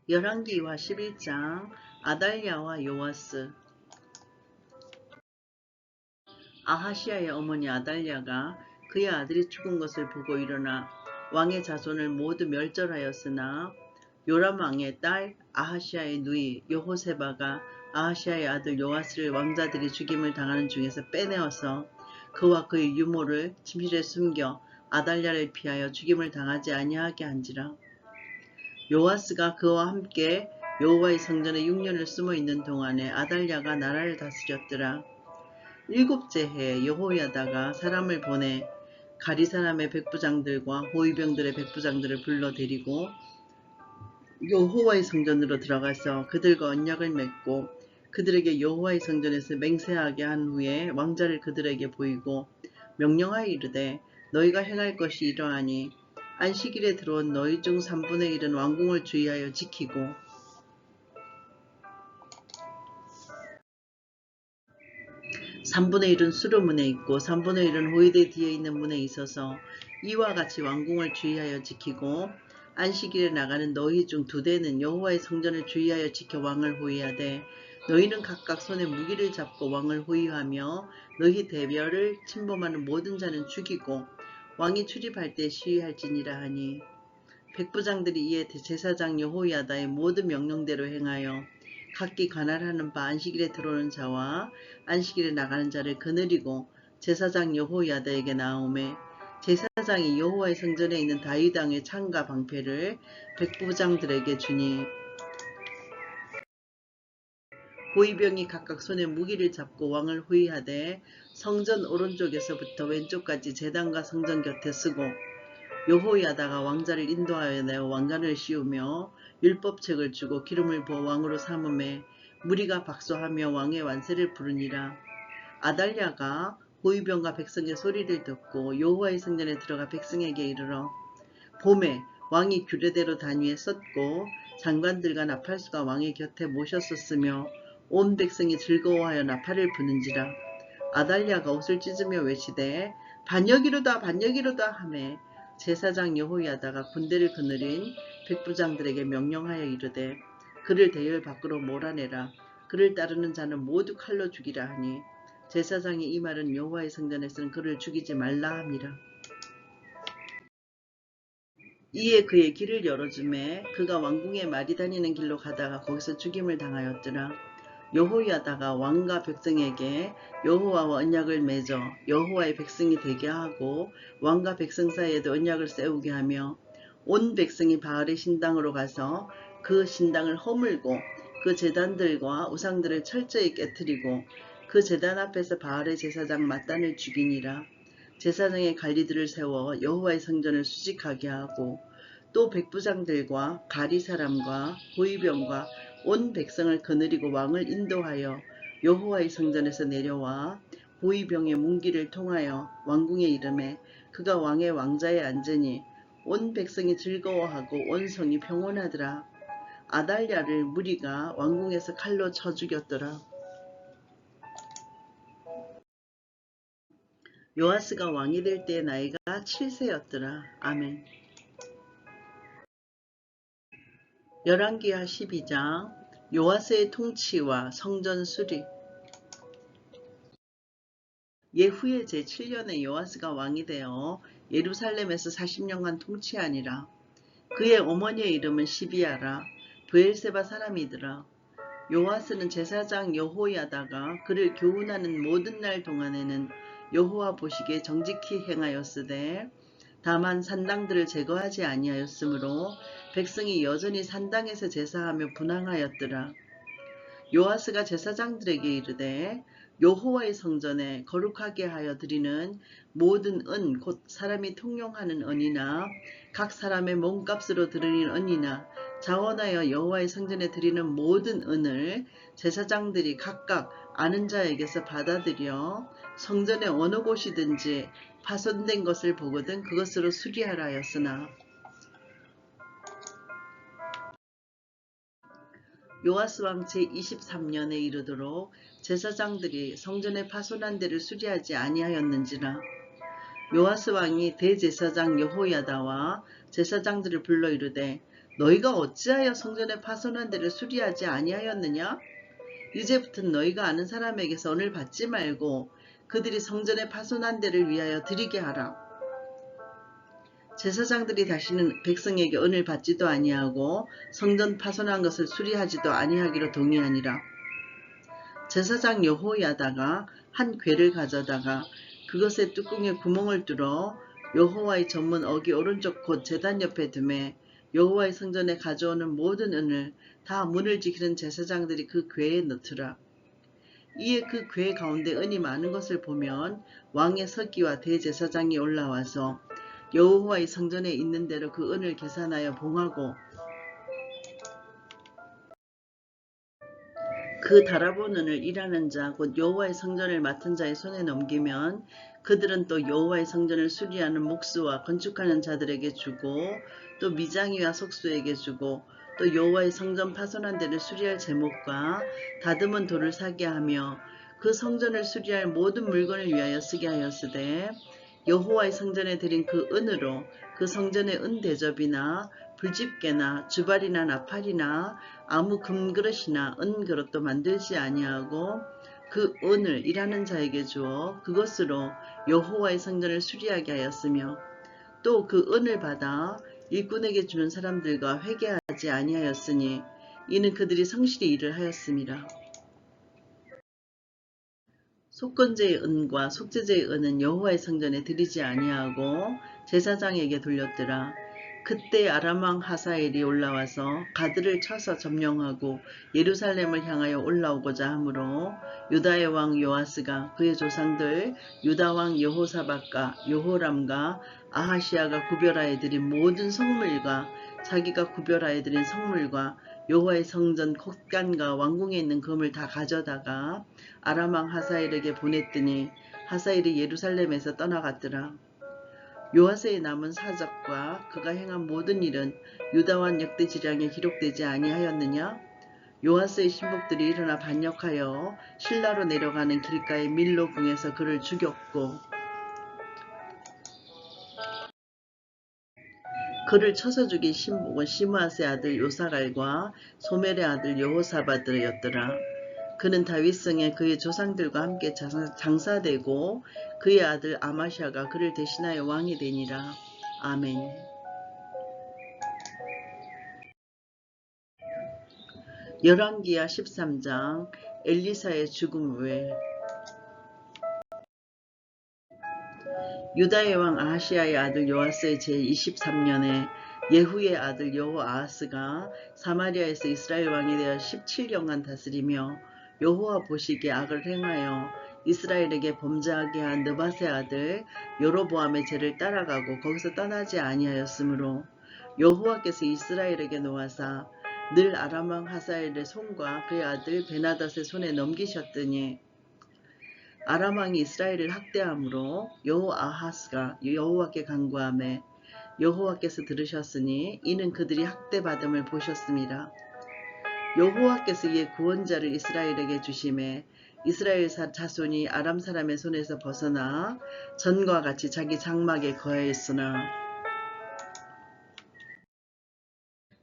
열왕기하 11장 아달랴와 요아스. 아하시아의 어머니 아달랴가 그의 아들이 죽은 것을 보고 일어나 왕의 자손을 모두 멸절하였으나 요람 왕의 딸 아하시아의 누이 여호세바가 아하시아의 아들 요아스를 왕자들이 죽임을 당하는 중에서 빼내어서 그와 그의 유모를 침실에 숨겨 아달랴를 피하여 죽임을 당하지 아니하게 한지라. 요아스가 그와 함께 여호와의 성전에 6년을 숨어있는 동안에 아달랴가 나라를 다스렸더라. 7째 해에 여호야다가 사람을 보내 가리 사람의 백부장들과 호위병들의 백부장들을 불러 데리고 여호와의 성전으로 들어가서 그들과 언약을 맺고 그들에게 여호와의 성전에서 맹세하게 한 후에 왕자를 그들에게 보이고 명령하여 이르되 너희가 행할 것이 이러하니 안식일에 들어온 너희 중 3분의 1은 왕궁을 주의하여 지키고 3분의 1은 수로문에 있고 3분의 1은 호위대 뒤에 있는 문에 있어서 이와 같이 왕궁을 주의하여 지키고 안식일에 나가는 너희 중 2대는 여호와의 성전을 주의하여 지켜 왕을 호위하되 너희는 각각 손에 무기를 잡고 왕을 호위하며 너희 대별을 침범하는 모든 자는 죽이고 왕이 출입할 때 시위할지니라 하니 백부장들이 이에 제사장 여호야다의 모든 명령대로 행하여 각기 관할하는 바 안식일에 들어오는 자와 안식일에 나가는 자를 거느리고 제사장 여호야다에게 나오매 제사장이 여호와의 성전에 있는 다윗 왕의 창과 방패를 백부장들에게 주니 호위병이 각각 손에 무기를 잡고 왕을 호위하되 성전 오른쪽에서부터 왼쪽까지 제단과 성전 곁에 쓰고 여호야다가 왕자를 인도하여 내어 왕관을 씌우며 율법책을 주고 기름을 부어 왕으로 삼음에 무리가 박수하며 왕의 완세를 부르니라. 아달랴가 호위병과 백성의 소리를 듣고 여호와의 성전에 들어가 백성에게 이르러 봄에 왕이 규례대로 단위에 썼고 장관들과 나팔수가 왕의 곁에 모셨었으며 온 백성이 즐거워하여 나팔을 부는지라. 아달랴가 옷을 찢으며 외치되 반역이로다 반역이로다 하매 제사장 여호야다가 군대를 거느린 백부장들에게 명령하여 이르되 그를 대열 밖으로 몰아내라. 그를 따르는 자는 모두 칼로 죽이라 하니 제사장이 이 말은 여호와의 성전에서는 그를 죽이지 말라 함이라. 이에 그의 길을 열어주매 그가 왕궁에 말이 다니는 길로 가다가 거기서 죽임을 당하였더라. 여호야다가 왕과 백성에게 여호와와 언약을 맺어 여호와의 백성이 되게 하고 왕과 백성 사이에도 언약을 세우게 하며 온 백성이 바알의 신당으로 가서 그 신당을 허물고 그 제단들과 우상들을 철저히 깨뜨리고 그 제단 앞에서 바알의 제사장 mat단을 죽이니라. 제사장의 관리들을 세워 여호와의 성전을 수직하게 하고 또 백부장들과 가리 사람과 호위병과 온 백성을 거느리고 왕을 인도하여 여호와의 성전에서 내려와 호위병의 문기를 통하여 왕궁에 이르매 그가 왕의 왕자에 앉으니 온 백성이 즐거워하고 온 성이 평온하더라. 아달랴를 무리가 왕궁에서 칼로 쳐 죽였더라. 요아스가 왕이 될 때 나이가 7세였더라. 아멘. 열왕기하 12장 요아스의 통치와 성전 수리. 예후의 제7년에 요아스가 왕이 되어 예루살렘에서 40년간 통치하니라. 그의 어머니의 이름은 시비아라. 브엘세바 사람이더라. 요아스는 제사장 여호야다가 그를 교훈하는 모든 날 동안에는 여호와 보시기에 정직히 행하였으되 다만 산당들을 제거하지 아니하였으므로 백성이 여전히 산당에서 제사하며 분향하였더라. 요아스가 제사장들에게 이르되 여호와의 성전에 거룩하게 하여 드리는 모든 은 곧 사람이 통용하는 은이나 각 사람의 몸값으로 드리는 은이나 자원하여 여호와의 성전에 드리는 모든 은을 제사장들이 각각 아는 자에게서 받아들여 성전의 어느 곳이든지 파손된 것을 보거든 그것으로 수리하라 하였으나 요아스 왕 제23년에 이르도록 제사장들이 성전의 파손한 데를 수리하지 아니하였는지라. 요아스 왕이 대제사장 여호야다와 제사장들을 불러 이르되 너희가 어찌하여 성전의 파손한 데를 수리하지 아니하였느냐? 이제부터는 너희가 아는 사람에게서 은을 받지 말고 그들이 성전의 파손한 데를 위하여 드리게 하라. 제사장들이 다시는 백성에게 은을 받지도 아니하고 성전 파손한 것을 수리하지도 아니하기로 동의하니라. 제사장 여호야다가 한 궤를 가져다가 그것의 뚜껑에 구멍을 뚫어 여호와의 전문 어기 오른쪽 곧 제단 옆에 두매 여호와의 성전에 가져오는 모든 은을 다 문을 지키는 제사장들이 그 궤에 넣더라. 이에 그 궤 가운데 은이 많은 것을 보면 왕의 서기와 대제사장이 올라와서 여호와의 성전에 있는 대로 그 은을 계산하여 봉하고 그 달아본 은을 일하는 자 곧 여호와의 성전을 맡은 자의 손에 넘기면 그들은 또 여호와의 성전을 수리하는 목수와 건축하는 자들에게 주고 또 미장이와 속수에게 주고 또 여호와의 성전 파손한 데를 수리할 제목과 다듬은 돌을 사게 하며 그 성전을 수리할 모든 물건을 위하여 쓰게 하였으되 여호와의 성전에 드린 그 은으로 그 성전의 은대접이나 불집게나 주발이나 나팔이나 아무 금그릇이나 은그릇도 만들지 아니하고 그 은을 일하는 자에게 주어 그것으로 여호와의 성전을 수리하게 하였으며 또 그 은을 받아 일꾼에게 주는 사람들과 회개하지 아니하였으니 이는 그들이 성실히 일을 하였음이라. 속건제의 은과 속죄제의 은은 여호와의 성전에 드리지 아니하고 제사장에게 돌렸더라. 그때 아람 왕 하사엘이 올라와서 가드를 쳐서 점령하고 예루살렘을 향하여 올라오고자 하므로 유다의 왕 요아스가 그의 조상들 유다 왕 여호사밧과 여호람과 아하시아가 구별하여 드린 모든 성물과 자기가 구별하여 드린 성물과 여호와의 성전 겉간과 왕궁에 있는 금을 다 가져다가 아람 왕 하사엘에게 보냈더니 하사엘이 예루살렘에서 떠나갔더라. 요아스의 남은 사적과 그가 행한 모든 일은 유다왕 역대지량에 기록되지 아니하였느냐? 요아스의 신복들이 일어나 반역하여 실라로 내려가는 길가의 밀로 궁에서 그를 죽였고 그를 쳐서 죽인 신복은 시므아스의 아들 요사갈과 소멜의 아들 여호사밧이었더라. 그는 다윗성에 그의 조상들과 함께 장사되고 그의 아들 아마샤가 그를 대신하여 왕이 되니라. 아멘. 열왕기하 13장 엘리사의 죽음 후에 유다의 왕 아하시아의 아들 요아스의 제23년에 예후의 아들 여호아하스가 사마리아에서 이스라엘 왕이 되어 17년간 다스리며 여호와 보시기에 악을 행하여 이스라엘에게 범죄하게 한 느밧의 아들 여로보암의 죄를 따라가고 거기서 떠나지 아니하였으므로 여호와께서 이스라엘에게 노하사 늘 아람 왕 하사엘의 손과 그의 아들 베나닷의 손에 넘기셨더니 아람 왕이 이스라엘을 학대함으로 여호아하스가 여호와께 간구하매 여호와께서 들으셨으니 이는 그들이 학대받음을 보셨습니다. 여호와께서 이에 구원자를 이스라엘에게 주심에 이스라엘 자손이 아람 사람의 손에서 벗어나 전과 같이 자기 장막에 거하였으나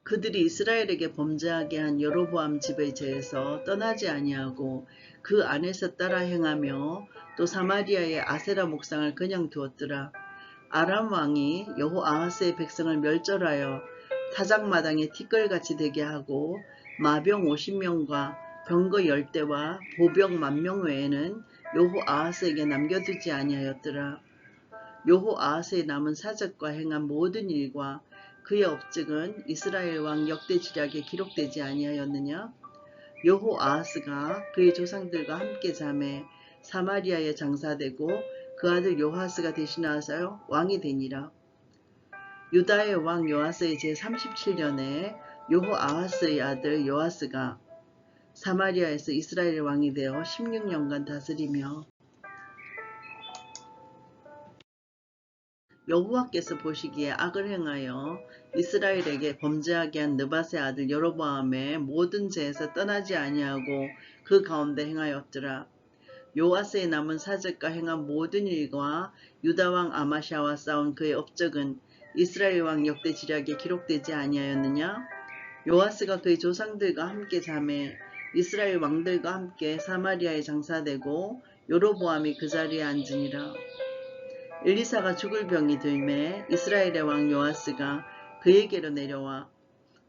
그들이 이스라엘에게 범죄하게 한 여로보암 집의 죄에서 떠나지 아니하고 그 안에서 따라 행하며 또 사마리아의 아세라 목상을 그냥 두었더라. 아람 왕이 여호아하스의 백성을 멸절하여 타작마당에 티끌같이 되게 하고 마병 50명과 병거 10대와 보병 10,000명 외에는 여호아하스에게 남겨두지 아니하였더라. 여호아하스의 남은 사적과 행한 모든 일과 그의 업적은 이스라엘 왕 역대지략에 기록되지 아니하였느냐? 여호아하스가 그의 조상들과 함께 잠에 사마리아에 장사되고 그 아들 요하스가 대신하여 왕이 되니라. 유다의 왕 요아스의 제37년에 여호아하스의 아들 요아스가 사마리아에서 이스라엘 왕이 되어 16년간 다스리며 여호와께서 보시기에 악을 행하여 이스라엘에게 범죄하게 한 느밧의 아들 여로보암의 모든 죄에서 떠나지 아니하고 그 가운데 행하였더라. 요아스의 남은 사적과 행한 모든 일과 유다왕 아마샤와 싸운 그의 업적은 이스라엘 왕 역대지략에 기록되지 아니하였느냐? 요아스가 그의 조상들과 함께 잠에 이스라엘 왕들과 함께 사마리아에 장사되고 여로보암이 그 자리에 앉으니라. 엘리사가 죽을 병이 들매 이스라엘의 왕 요아스가 그에게로 내려와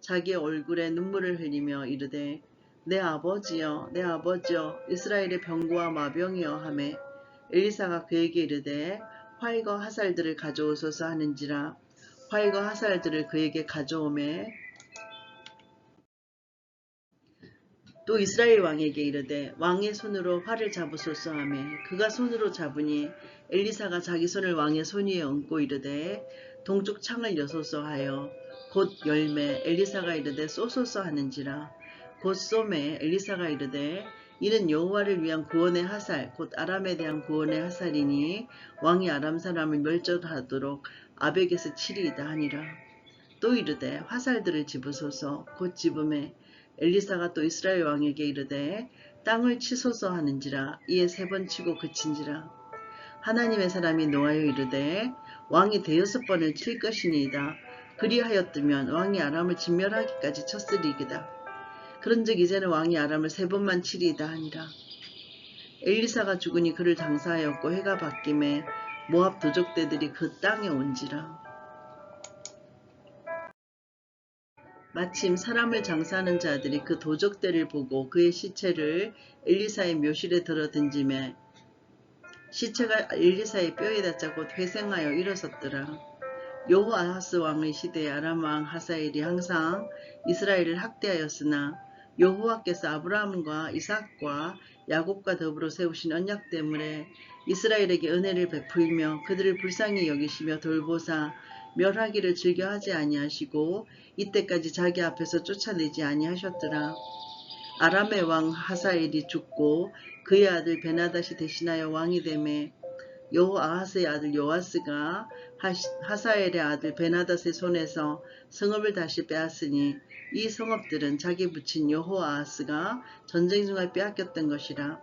자기의 얼굴에 눈물을 흘리며 이르되 내 아버지여 내 아버지여 이스라엘의 병고와 마병이여 하매 엘리사가 그에게 이르되 활과 화살들을 가져오소서 하는지라. 활과 화살들을 그에게 가져오매 또 이스라엘 왕에게 이르되 왕의 손으로 활을 잡으소서 하매 그가 손으로 잡으니 엘리사가 자기 손을 왕의 손 위에 얹고 이르되 동쪽 창을 여소서 하여 곧 열매 엘리사가 이르되 쏘소서 하는지라. 곧 쏘매 엘리사가 이르되 이는 여호와를 위한 구원의 화살 곧 아람에 대한 구원의 화살이니 왕이 아람 사람을 멸절하도록 아벡에서 치리이다 하니라. 또 이르되 화살들을 집으소서. 곧 집음에 엘리사가 또 이스라엘 왕에게 이르되 땅을 치소서 하는지라. 이에 3번 치고 그친지라. 하나님의 사람이 노하여 이르되 왕이 5번을 칠 것이니이다. 그리하였더면 왕이 아람을 진멸하기까지 쳤으리이다. 그런즉 이제는 왕이 아람을 3번만 치리이다 하니라. 엘리사가 죽으니 그를 장사하였고 해가 바뀜에 모압 도적대들이 그 땅에 온지라. 마침 사람을 장사하는 자들이 그 도적대를 보고 그의 시체를 엘리사의 묘실에 들어 던지매 시체가 엘리사의 뼈에 닿자 곧 회생하여 일어섰더라. 여호아하스 왕의 시대에 아람 왕 하사엘이 항상 이스라엘을 학대하였으나 여호와께서 아브라함과 이삭과 야곱과 더불어 세우신 언약 때문에 이스라엘에게 은혜를 베풀며 그들을 불쌍히 여기시며 돌보사 멸하기를 즐겨하지 아니하시고 이때까지 자기 앞에서 쫓아내지 아니하셨더라. 아람의 왕 하사엘이 죽고 그의 아들 베나닷이 대신하여 왕이 되매 여호아하스의 아들 요아스가 하사엘의 아들 베나닷의 손에서 성읍을 다시 빼앗으니 이 성읍들은 자기 부친 여호아하스가 전쟁 중에 빼앗겼던 것이라.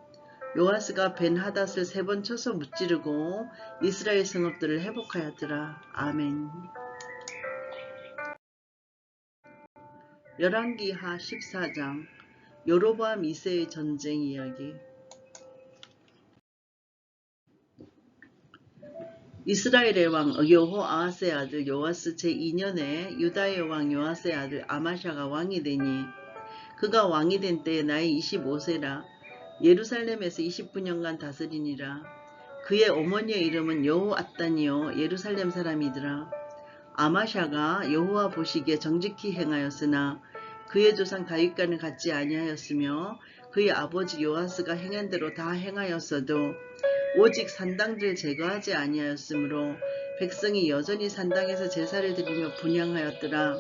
요아스가 벤하닷을 3번 쳐서 무찌르고 이스라엘 성읍들을 회복하였더라. 아멘. 열왕기하 14장 여로보암 2세의 전쟁 이야기. 이스라엘의 왕 여호아하스의 아들 요아스 제2년에 유다의 왕 요아스의 아들 아마샤가 왕이 되니 그가 왕이 된 때에 나이 25세라. 예루살렘에서 29년간 다스리니라. 그의 어머니의 이름은 여호앗단이요 예루살렘 사람이더라. 아마샤가 여호와 보시기에 정직히 행하였으나 그의 조상 다윗과는 같지 아니하였으며 그의 아버지 요아스가 행한 대로 다 행하였어도 오직 산당들을 제거하지 아니하였으므로 백성이 여전히 산당에서 제사를 드리며 분향하였더라.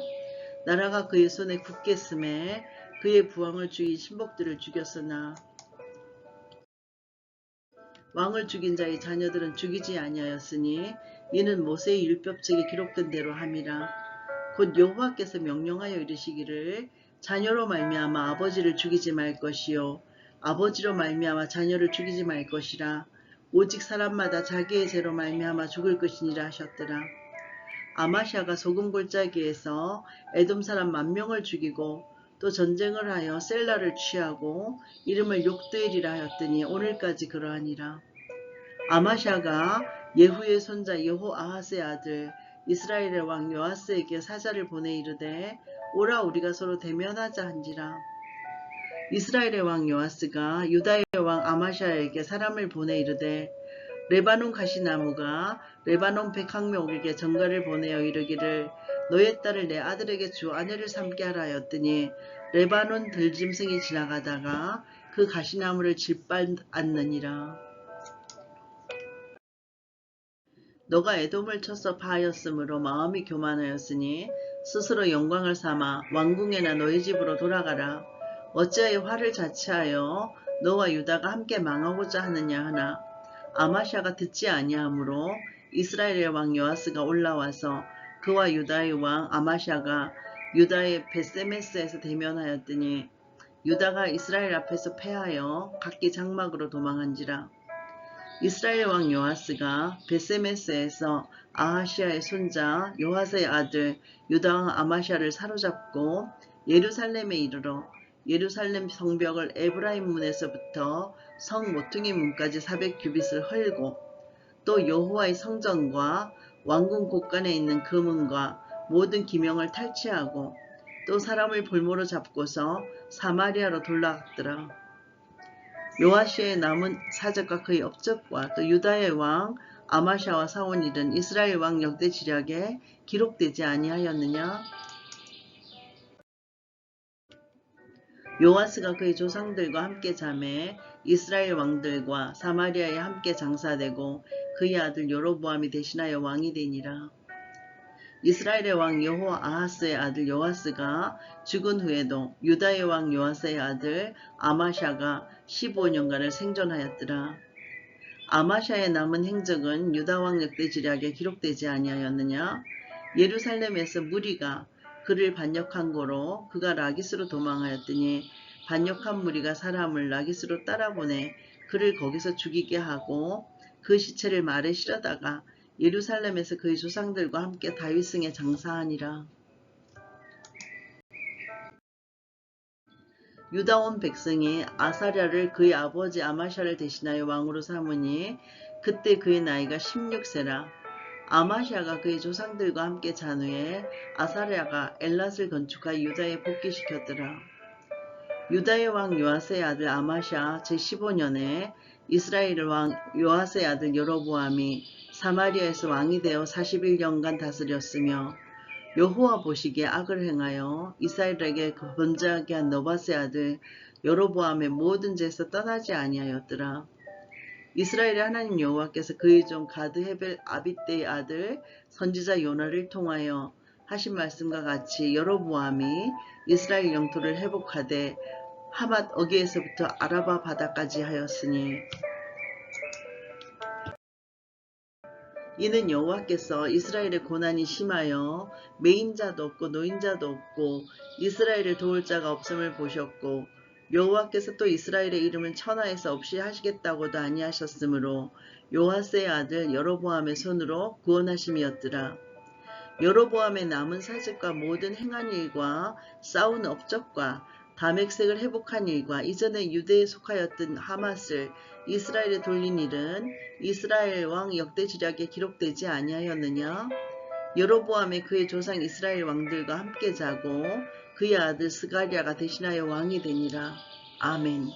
나라가 그의 손에 굳게 쓰매 그의 부왕을 죽인 신복들을 죽였으나 왕을 죽인 자의 자녀들은 죽이지 아니하였으니 이는 모세의 율법책에 기록된 대로 함이라. 곧 여호와께서 명령하여 이르시기를 자녀로 말미암아 아버지를 죽이지 말 것이요 아버지로 말미암아 자녀를 죽이지 말 것이라. 오직 사람마다 자기의 죄로 말미암아 죽을 것이니라 하셨더라. 아마샤가 소금 골짜기에서 에돔 사람 10,000명을 죽이고 또 전쟁을 하여 셀라를 취하고 이름을 욕드엘이라 하였더니 오늘까지 그러하니라. 아마샤가 예후의 손자 여호아하스의 아들 이스라엘의 왕 요아스에게 사자를 보내 이르되 오라 우리가 서로 대면하자 한지라. 이스라엘의 왕 요아스가 유다의 왕 아마샤에게 사람을 보내 이르되 레바논 가시나무가 레바논 백항목에게 전가를 보내어 이르기를 너의 딸을 내 아들에게 주 아내를 삼게 하라 하였더니 레바논 들짐승이 지나가다가 그 가시나무를 짓밟았느니라. 너가 에돔을 쳐서 파하였으므로 마음이 교만하였으니 스스로 영광을 삼아 왕궁에나 너희 집으로 돌아가라. 어찌하여 화를 자취하여 너와 유다가 함께 망하고자 하느냐 하나 아마샤가 듣지 아니하므로 이스라엘의 왕 요아스가 올라와서 그와 유다의 왕 아마샤가 유다의 벳세메스에서 대면하였더니 유다가 이스라엘 앞에서 패하여 각기 장막으로 도망한지라. 이스라엘 왕 요아스가 벳세메스에서 아하시아의 손자 요아스의 아들 유다 왕 아마샤를 사로잡고 예루살렘에 이르러 예루살렘 성벽을 에브라임 문에서부터 성 모퉁이 문까지 400규빗을 헐고 또 여호와의 성전과 왕궁 곳간에 있는 그 문과 모든 기명을 탈취하고 또 사람을 볼모로 잡고서 사마리아로 돌아갔더라. 요아시의 남은 사적과 그의 업적과 또 유다의 왕 아마샤와 사온 일은 이스라엘 왕 역대 지략에 기록되지 아니하였느냐? 요아스가 그의 조상들과 함께 잠에 이스라엘 왕들과 사마리아에 함께 장사되고 그의 아들 여로보암이 대신하여 왕이 되니라. 이스라엘의 왕 여호 아하스의 아들 요아스가 죽은 후에도 유다의 왕 요아스의 아들 아마샤가 15년간을 생존하였더라. 아마샤의 남은 행적은 유다 왕 역대지략에 기록되지 아니하였느냐? 예루살렘에서 무리가 그를 반역한 고로 그가 라기스로 도망하였더니 반역한 무리가 사람을 라기스로 따라보내 그를 거기서 죽이게 하고 그 시체를 말에 실어다가 예루살렘에서 그의 조상들과 함께 다윗승에 장사하니라. 유다 온 백성이 아사랴를 그의 아버지 아마샤를 대신하여 왕으로 삼으니 그때 그의 나이가 16세라. 아마샤가 그의 조상들과 함께 잔 후에 아사랴가 엘랏을 건축하여 유다에 복귀시켰더라. 유다의 왕 요아스의 아들 아마샤 제15년에 이스라엘 왕 요아스의 아들 여로보암이 사마리아에서 왕이 되어 41년간 다스렸으며 여호와 보시기에 악을 행하여 이스라엘에게 번제하게 한 너밧의 아들 여로보암의 모든 죄에서 떠나지 아니하였더라. 이스라엘의 하나님 여호와께서 그의 종 가드 헤벨 아빗대의 아들 선지자 요나를 통하여 하신 말씀과 같이 여로보암이 이스라엘 영토를 회복하되 하맛 어귀에서부터 아라바 바다까지 하였으니 이는 여호와께서 이스라엘의 고난이 심하여 매임자도 없고 노인자도 없고 이스라엘을 도울 자가 없음을 보셨고 여호와께서 또 이스라엘의 이름을 천하에서 없이 하시겠다고도 아니하셨으므로 요아스의 아들 여로보암의 손으로 구원하심이었더라. 여로보암의 남은 사직과 모든 행한 일과 싸운 업적과 다맥색을 회복한 일과 이전에 유대에 속하였던 하맛을 이스라엘에 돌린 일은 이스라엘 왕 역대지략에 기록되지 아니하였느냐? 여로보암의 그의 조상 이스라엘 왕들과 함께 자고 그의 아들 스가랴가 대신하여 왕이 되니라. 아멘.